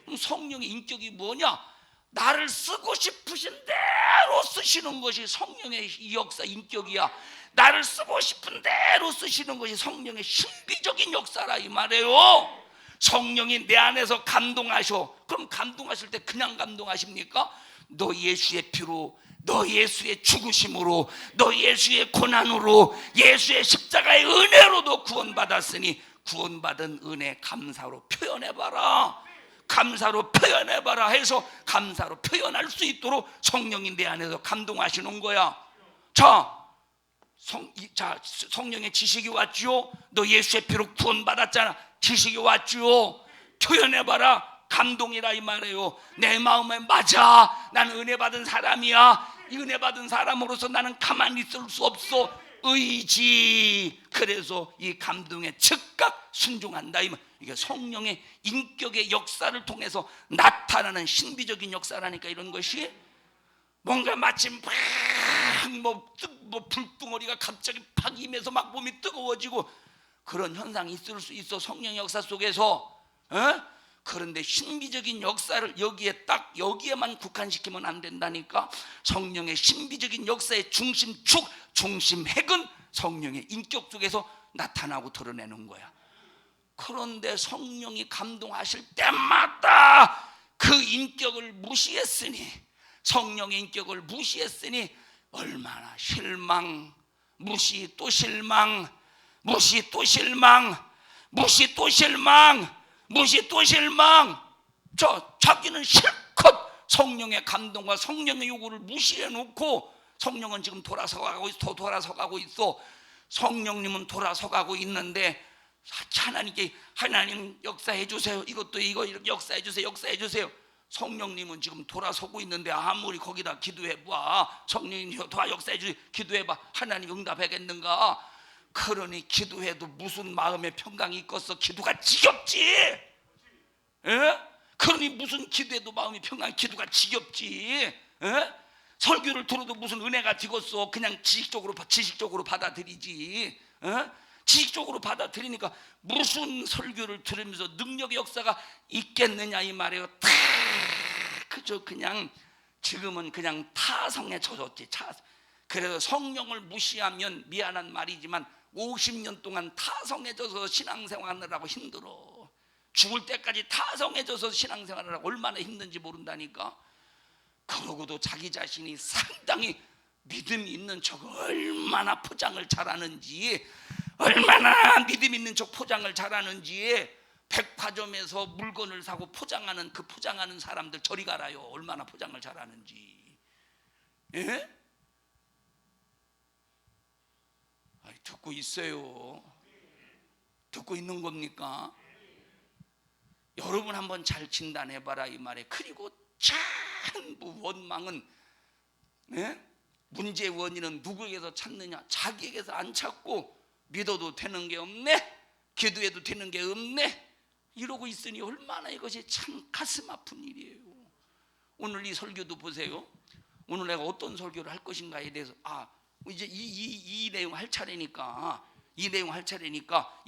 그럼 성령의 인격이 뭐냐? 나를 쓰고 싶으신 대로 쓰시는 것이 성령의 이 역사 인격이야. 나를 쓰고 싶은 대로 쓰시는 것이 성령의 신비적인 역사라 이 말이에요. 성령이 내 안에서 감동하셔. 그럼 감동하실 때 그냥 감동하십니까? 너 예수의 피로, 너 예수의 죽으심으로, 너 예수의 고난으로, 예수의 십자가의 은혜로도 구원받았으니 구원받은 은혜 감사로 표현해봐라. 감사로 표현해봐라 해서 감사로 표현할 수 있도록 성령이 내 안에서 감동하시는 거야. 자, 성령의 지식이 왔지요. 너 예수의 피로 구원받았잖아. 지식이 왔지요. 표현해봐라. 감동이라 이 말이에요. 내 마음에 맞아. 나는 은혜 받은 사람이야. 이 은혜 받은 사람으로서 나는 가만히 있을 수 없어. 의지. 그래서 이 감동에 즉각 순종한다. 이게 성령의 인격의 역사를 통해서 나타나는 신비적인 역사라니까. 이런 것이 뭔가 마침 뭐 불덩어리가 갑자기 팍 임해서 막 몸이 뜨거워지고 그런 현상이 있을 수 있어, 성령의 역사 속에서. 그런데 신비적인 역사를 여기에만 국한시키면 안 된다니까. 성령의 신비적인 역사의 중심축, 중심핵은 성령의 인격 속에서 나타나고 드러내는 거야. 그런데 성령이 감동하실 때마다 그 인격을 무시했으니, 성령의 인격을 무시했으니 얼마나 실망, 무시 또 실망, 무시 또 실망, 무시 또 실망, 무시 또 실망. 자기는 실컷 성령의 감동과 성령의 요구를 무시해놓고, 성령은 지금 돌아서가고 있어. 성령님은 돌아서가고 있는데 하나님께, 하나님 역사해 주세요. 이것도 이거 이렇게 역사해 주세요. 역사해 주세요. 성령님은 지금 돌아서고 있는데 아무리 거기다 기도해봐, 성령님 도와 역사해 주세요, 기도해봐, 하나님 응답하겠는가? 그러니 기도해도 무슨 마음의 평강이 있겠어? 기도가 지겹지. 에? 그러니 무슨 기도해도 마음이 평강, 기도가 지겹지. 에? 설교를 들어도 무슨 은혜가 되겠어? 그냥 지식적으로 받아들이지. 에? 지식적으로 받아들이니까 무슨 설교를 들으면서 능력의 역사가 있겠느냐 이 말이에요. 다 그저 그냥 지금은 그냥 타성에 젖었지. 그래서 성령을 무시하면 미안한 말이지만 50년 동안 타성에 젖어서 신앙생활하느라고 힘들어. 죽을 때까지 타성에 젖어서 신앙생활하느라고 얼마나 힘든지 모른다니까. 그러고도 자기 자신이 상당히 믿음이 있는 척 얼마나 포장을 잘하는지, 얼마나 믿음 있는 척 포장을 잘하는지, 백화점에서 물건을 사고 포장하는 사람들 저리 가라요. 얼마나 포장을 잘하는지. 예? 듣고 있어요. 듣고 있는 겁니까? 여러분 한번 잘 진단해봐라 이 말에. 그리고 전부 원망은, 문제의 원인은 누구에게서 찾느냐? 자기에게서 안 찾고 믿어도 되는 게 없네, 기도해도 되는 게 없네, 이러고 있으니 얼마나 이것이 참 가슴 아픈 일이에요. 오늘 이 설교도 보세요. 오늘 내가 어떤 설교를 할 것인가에 대해서 이제 이 내용 할 차례니까 이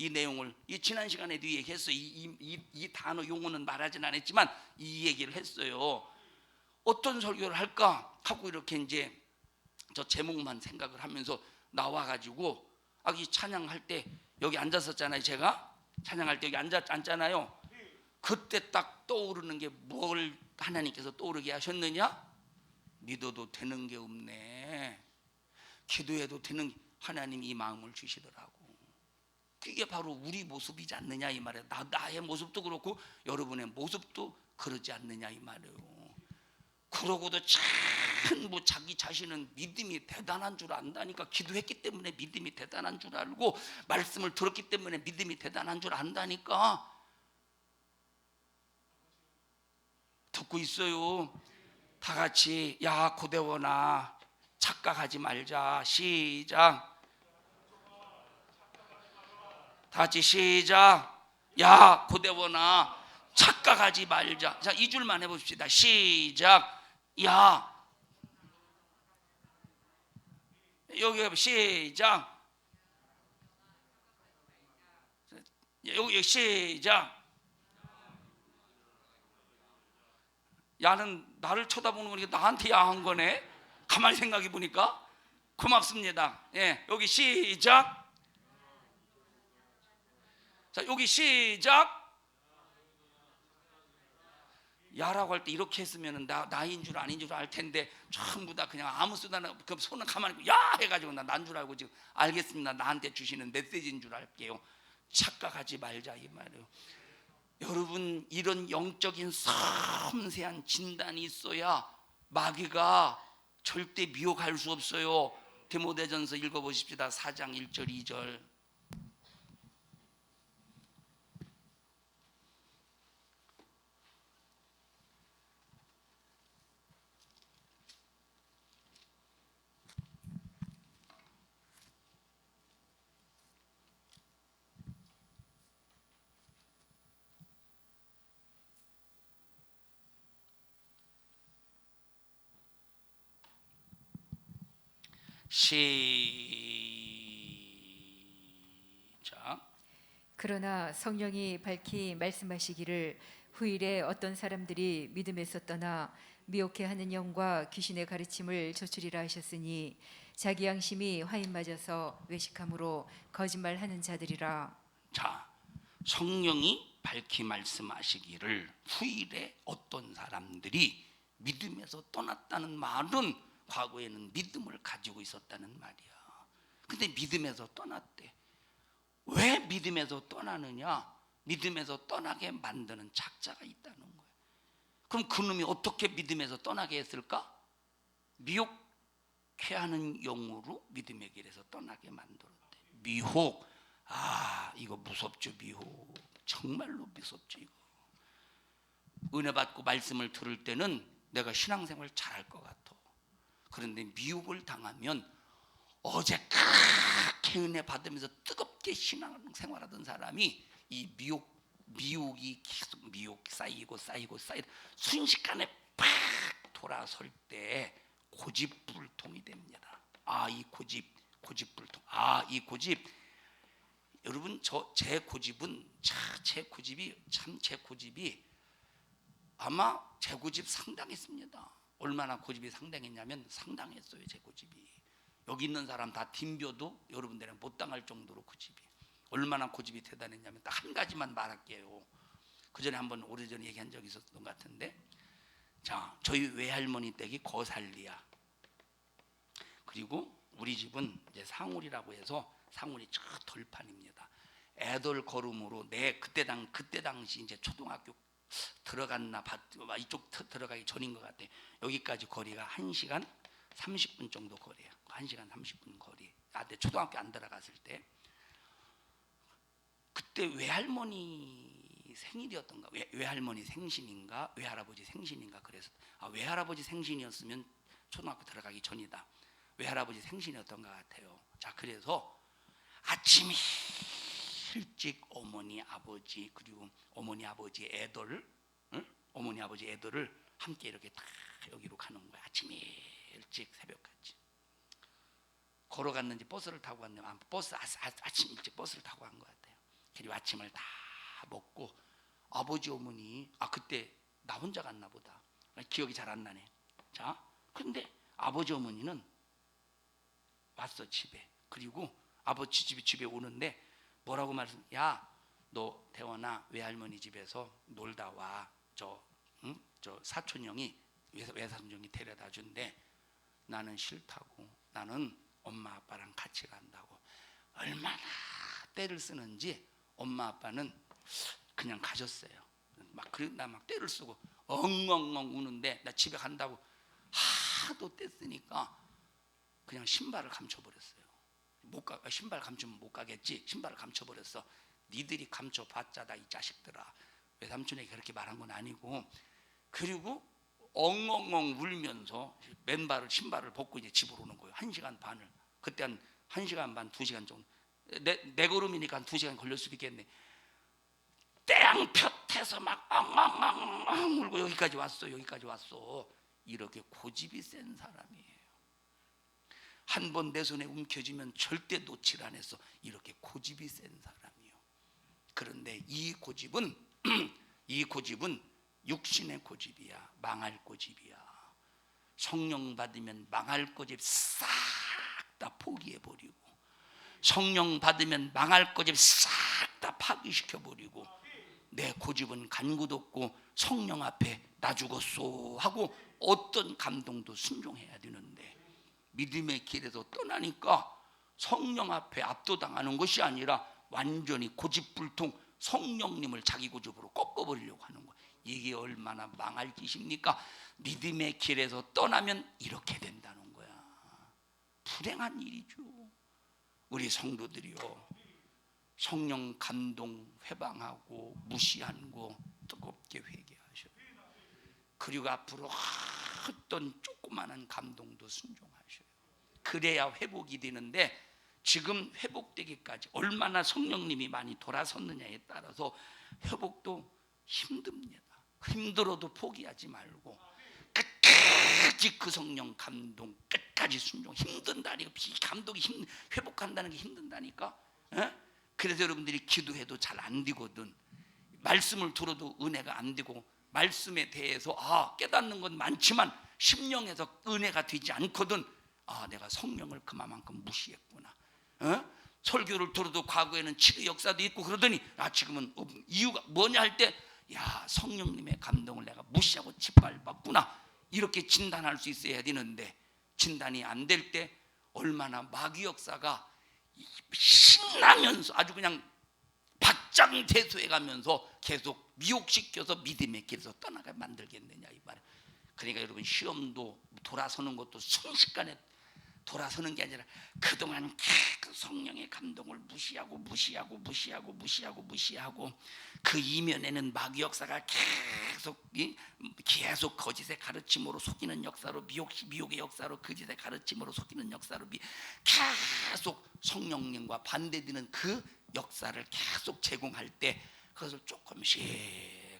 내용을 지난 시간에도 얘기했어요. 이 단어 용어는 말하진 않았지만 이 얘기를 했어요. 어떤 설교를 할까 하고 이렇게 이제 저 제목만 생각을 하면서 나와가지고 이 찬양할 때 여기 앉았었잖아요. 제가 찬양할 때 여기 앉잖아요. 그때 딱 떠오르는 게 뭘 하나님께서 떠오르게 하셨느냐? 믿어도 되는 게 없네. 기도해도 되는, 하나님이 이 마음을 주시더라고. 그게 바로 우리 모습이지 않느냐 이 말이에요. 나의 모습도 그렇고 여러분의 모습도 그러지 않느냐 이 말이에요. 그러고도 전부 자기 자신은 믿음이 대단한 줄 안다니까. 기도했기 때문에 믿음이 대단한 줄 알고 말씀을 들었기 때문에 믿음이 대단한 줄 안다니까. 듣고 있어요. 다 같이 야 고대원아 착각하지 말자. 시작. 다 같이 시작. 야 고대원아 착각하지 말자. 자, 이 줄만 해봅시다. 시작. 야 여기 시작. 여기 시작. 야는 나를 쳐다보는 거니까 나한테 야한 거네. 가만히 생각해 보니까. 고맙습니다. 예, 여기 시작. 자, 여기 시작. 야라고 할 때 이렇게 했으면 나인 줄 아닌 줄 알 텐데 전부 다 그냥 아무 수다나 그 손은 가만히 있고 야 해가지고 난 줄 알고 지금 알겠습니다. 나한테 주시는 메시지인 줄 알게요. 착각하지 말자 이 말이에요. 여러분 이런 영적인 섬세한 진단이 있어야 마귀가 절대 미혹할 수 없어요. 디모데전서 읽어보십시다. 4장 1절 2절. 시작. 그러나 성령이 밝히 말씀하시기를 후일에 어떤 사람들이 믿음에서 떠나 미혹해 하는 영과 귀신의 가르침을 조출이라 하셨으니 자기 양심이 화인 맞아서 외식함으로 거짓말하는 자들이라. 자, 성령이 밝히 말씀하시기를 후일에 어떤 사람들이 믿음에서 떠났다는 말은 과거에는 믿음을 가지고 있었다는 말이야. 근데 믿음에서 떠났대. 왜 믿음에서 떠나느냐? 믿음에서 떠나게 만드는 작자가 있다는 거야. 그럼 그놈이 어떻게 믿음에서 떠나게 했을까? 미혹해 하는 영으로 믿음의 길에서 떠나게 만들었대. 미혹. 이거 무섭죠. 미혹. 정말로 무섭죠. 이거. 은혜 받고 말씀을 들을 때는 내가 신앙생활 잘할 것 같아. 그런데 미혹을 당하면 어제 그렇게 은혜 받으면서 뜨겁게 신앙생활하던 사람이 이 미혹이 계속 쌓이고 순식간에 팍 돌아설 때 고집불통이 됩니다. 이 고집불통. 이 고집. 여러분 제 고집이 아마 제 고집 상당했습니다. 얼마나 고집이 상당했냐면 상당했어요. 제 고집이. 여기 있는 사람 다 딘벼도 여러분들은 못 당할 정도로 고집이. 얼마나 고집이 대단했냐면 딱 한 가지만 말할게요. 그 전에 한번 오래전에 얘기한 적이 있었던 것 같은데, 자, 저희 외할머니 댁이 거살리야. 그리고 우리 집은 이제 상울이라고 해서 상울이 저 덜판입니다. 애들 걸음으로 그때 당시 이제 초등학교 들어갔나 이쪽 들어가기 전인 것 같아. 여기까지 거리가 1시간 30분 정도 거리야. 1시간 30분 거리. 내 초등학교 안 들어갔을 때. 그때 외할머니 생일이었던가, 외할머니 생신인가, 외할아버지 생신인가. 그래서 외할아버지 생신이었으면 초등학교 들어가기 전이다. 외할아버지 생신이었던 것 같아요. 자, 그래서 아침이 일찍 어머니 아버지 그리고 어머니 아버지 애들, 응? 어머니 아버지 애들을 함께 이렇게 다 여기로 가는 거야. 아침에 일찍 새벽까지 걸어갔는지 버스를 타고 갔는지 아침 일찍 버스를 타고 간 것 같아요. 그리고 아침을 다 먹고 아버지 어머니 그때 나 혼자 갔나 보다. 기억이 잘 안 나네. 자, 근데 아버지 어머니는 왔어 집에. 그리고 아버지 집에 오는데 뭐라고 말씀? 야, 너 대원아 외할머니 집에서 놀다 와. 저 사촌 형이 외사촌 형이 데려다 준대. 나는 싫다고. 나는 엄마 아빠랑 같이 간다고. 얼마나 떼를 쓰는지 엄마 아빠는 그냥 가셨어요. 나 막 떼를 쓰고 엉엉엉 우는데 나 집에 간다고 하도 떼 쓰니까 그냥 신발을 감춰버렸어요. 신발 감추면 못 가겠지. 신발을 감춰버렸어. 니들이 감춰봤자 다 이 자식들아. 외삼촌에게 그렇게 말한 건 아니고. 그리고 엉엉엉 울면서 신발을 벗고 이제 집으로 오는 거예요. 1시간 반을. 그때 한 1시간 반, 2시간 정도. 내 걸음이니까 한 2시간 걸릴 수도 있겠네. 땡볕에서 막 엉엉엉 울고 여기까지 왔어. 이렇게 고집이 센 사람이에요. 한 번 내 손에 움켜쥐면 절대 놓질 않았어. 이렇게 고집이 센 사람이요. 그런데 이 고집은 육신의 고집이야. 망할 고집이야. 성령 받으면 망할 고집 싹 다 포기해버리고, 성령 받으면 망할 고집 싹 다 파기시켜버리고, 내 고집은 간구도 없고 성령 앞에 나 죽었소 하고 어떤 감동도 순종해야 되는데, 믿음의 길에서 떠나니까 성령 앞에 압도당하는 것이 아니라 완전히 고집불통 성령님을 자기 고집으로 꺾어버리려고 하는 거예요. 이게 얼마나 망할 짓입니까? 믿음의 길에서 떠나면 이렇게 된다는 거야. 불행한 일이죠. 우리 성도들이요, 성령 감동 회방하고 무시한 거 뜨겁게 회개하셔요. 그리고 앞으로 어떤 조그마한 감동도 순종하셔요. 그래야 회복이 되는데, 지금 회복되기까지 얼마나 성령님이 많이 돌아섰느냐에 따라서 회복도 힘듭니다. 힘들어도 포기하지 말고 끝까지 그 성령 감동 끝까지 순종. 힘든다니까. 감동이 회복한다는 게 힘든다니까. 그래서 여러분들이 기도해도 잘 안 되거든. 말씀을 들어도 은혜가 안 되고, 말씀에 대해서 깨닫는 건 많지만 심령에서 은혜가 되지 않거든. 내가 성령을 그만큼 무시했구나. 설교를 들어도 과거에는 치료 역사도 있고 그러더니 지금은 이유가 뭐냐 할 때, 성령님의 감동을 내가 무시하고 짓밟았구나. 이렇게 진단할 수 있어야 되는데, 진단이 안 될 때 얼마나 마귀 역사가 신나면서 아주 그냥 박장대소해 가면서 계속 미혹시켜서 믿음의 길에서 떠나게 만들겠느냐 이 말이에요. 그러니까 여러분, 시험도 돌아서는 것도 순식간에 돌아서는 게 아니라 그동안 그 성령의 감동을 무시하고 그 이면에는 마귀 역사가 계속 거짓의 가르침으로 속이는 역사로, 미혹의 역사로, 거짓의 가르침으로 속이는 역사로 계속 성령님과 반대되는 그 역사를 계속 제공할 때 그것을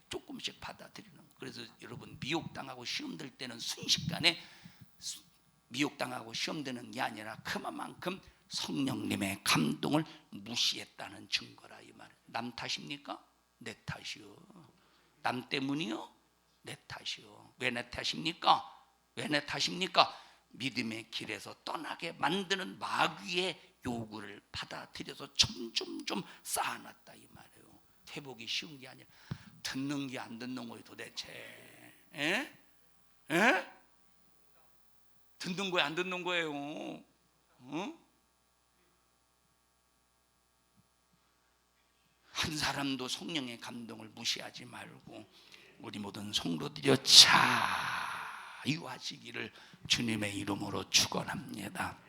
조금씩 받아들이는 거예요. 그래서 여러분, 미혹당하고 시험될 때는 순식간에 미혹당하고 시험되는 게 아니라 그만큼 성령님의 감동을 무시했다는 증거라 이 말이에요. 남 탓입니까? 내 탓이요. 남 때문이요? 내 탓이요. 왜 내 탓입니까? 믿음의 길에서 떠나게 만드는 마귀의 요구를 받아들여서 점점 쌓아놨다 이 말이에요. 회복이 쉬운 게 아니라 듣는 게 안 듣는 거예요 도대체. 듣는 거예요, 안 듣는 거예요? 한 사람도 성령의 감동을 무시하지 말고 우리 모든 성도들이여 자유하시기를 주님의 이름으로 축원합니다.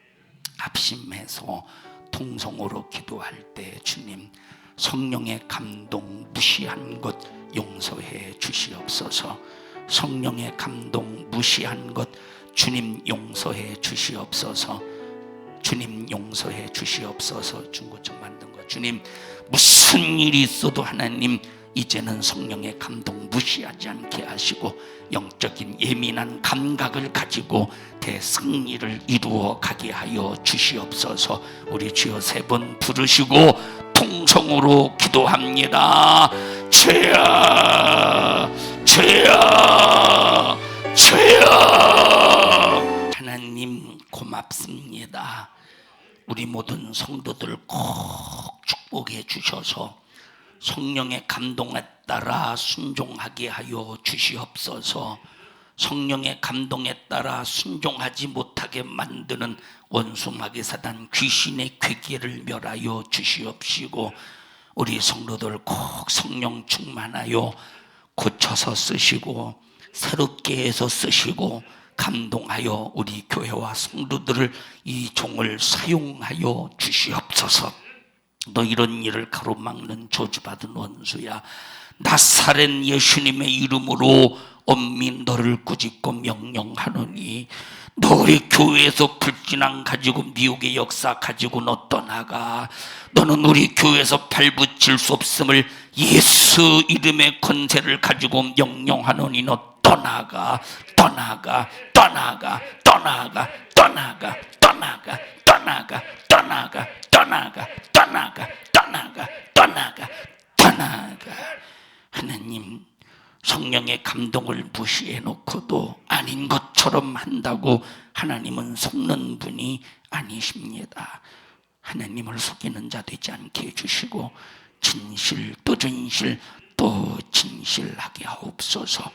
합심해서 통성으로 기도할 때 주님, 성령의 감동 무시한 것 용서해 주시옵소서. 성령의 감동 무시한 것 주님 용서해 주시옵소서. 주님 용서해 주시옵소서. 중고청 만든 거 주님, 무슨 일이 있어도 하나님 이제는 성령의 감동 무시하지 않게 하시고 영적인 예민한 감각을 가지고 대승리를 이루어 가게 하여 주시옵소서. 우리 주여 3번 부르시고 통성으로 기도합니다. 주여, 주여, 주여. 하나님 고맙습니다. 우리 모든 성도들 꼭 축복해 주셔서 성령의 감동에 따라 순종하게 하여 주시옵소서. 성령의 감동에 따라 순종하지 못하게 만드는 원수 마귀 사단 귀신의 괴계를 멸하여 주시옵시고, 우리 성도들 꼭 성령 충만하여 고쳐서 쓰시고 새롭게 해서 쓰시고 감동하여 우리 교회와 성도들을 이 종을 사용하여 주시옵소서. 너 이런 일을 가로막는 저주받은 원수야, 나사렛 예수님의 이름으로 엄민 너를 꾸짖고 명령하노니 너 우리 교회에서 불진앙 가지고 미혹의 역사 가지고 너 떠나가. 너는 우리 교회에서 발붙일 수 없음을 예수 이름의 권세를 가지고 명령하노니 너 떠나가, 떠나가, 떠나가, 떠나가, 떠나가, 떠나가, 떠나가, 떠나가, 떠나가, 떠나가, 떠나가, 떠나가, 떠나가. 하나님, 성령의 감동을 무시해 놓고도 아닌 것처럼 한다고 하나님은 속는 분이 아니십니다. 하나님을 속이는 자 되지 않게 해주시고 진실 또 진실 또 진실하게 하옵소서.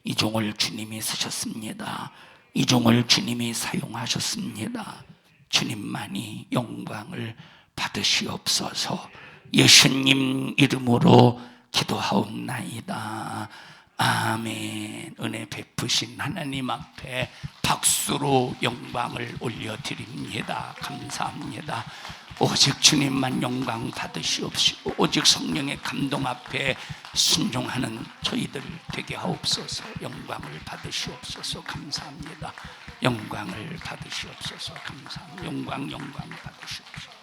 이 종을 주님이 쓰셨습니다. 이 종을 주님이 사용하셨습니다. 주님만이 영광을 받으시옵소서. 예수님 이름으로 기도하옵나이다. 아멘. 은혜 베푸신 하나님 앞에 박수로 영광을 올려드립니다. 감사합니다. 오직 주님만 영광 받으시옵시고 오직 성령의 감동 앞에 순종하는 저희들 되게 하옵소서. 영광을 받으시옵소서. 감사합니다. 영광을 받으시옵소서. 감사합니다. 영광 받으시옵소서.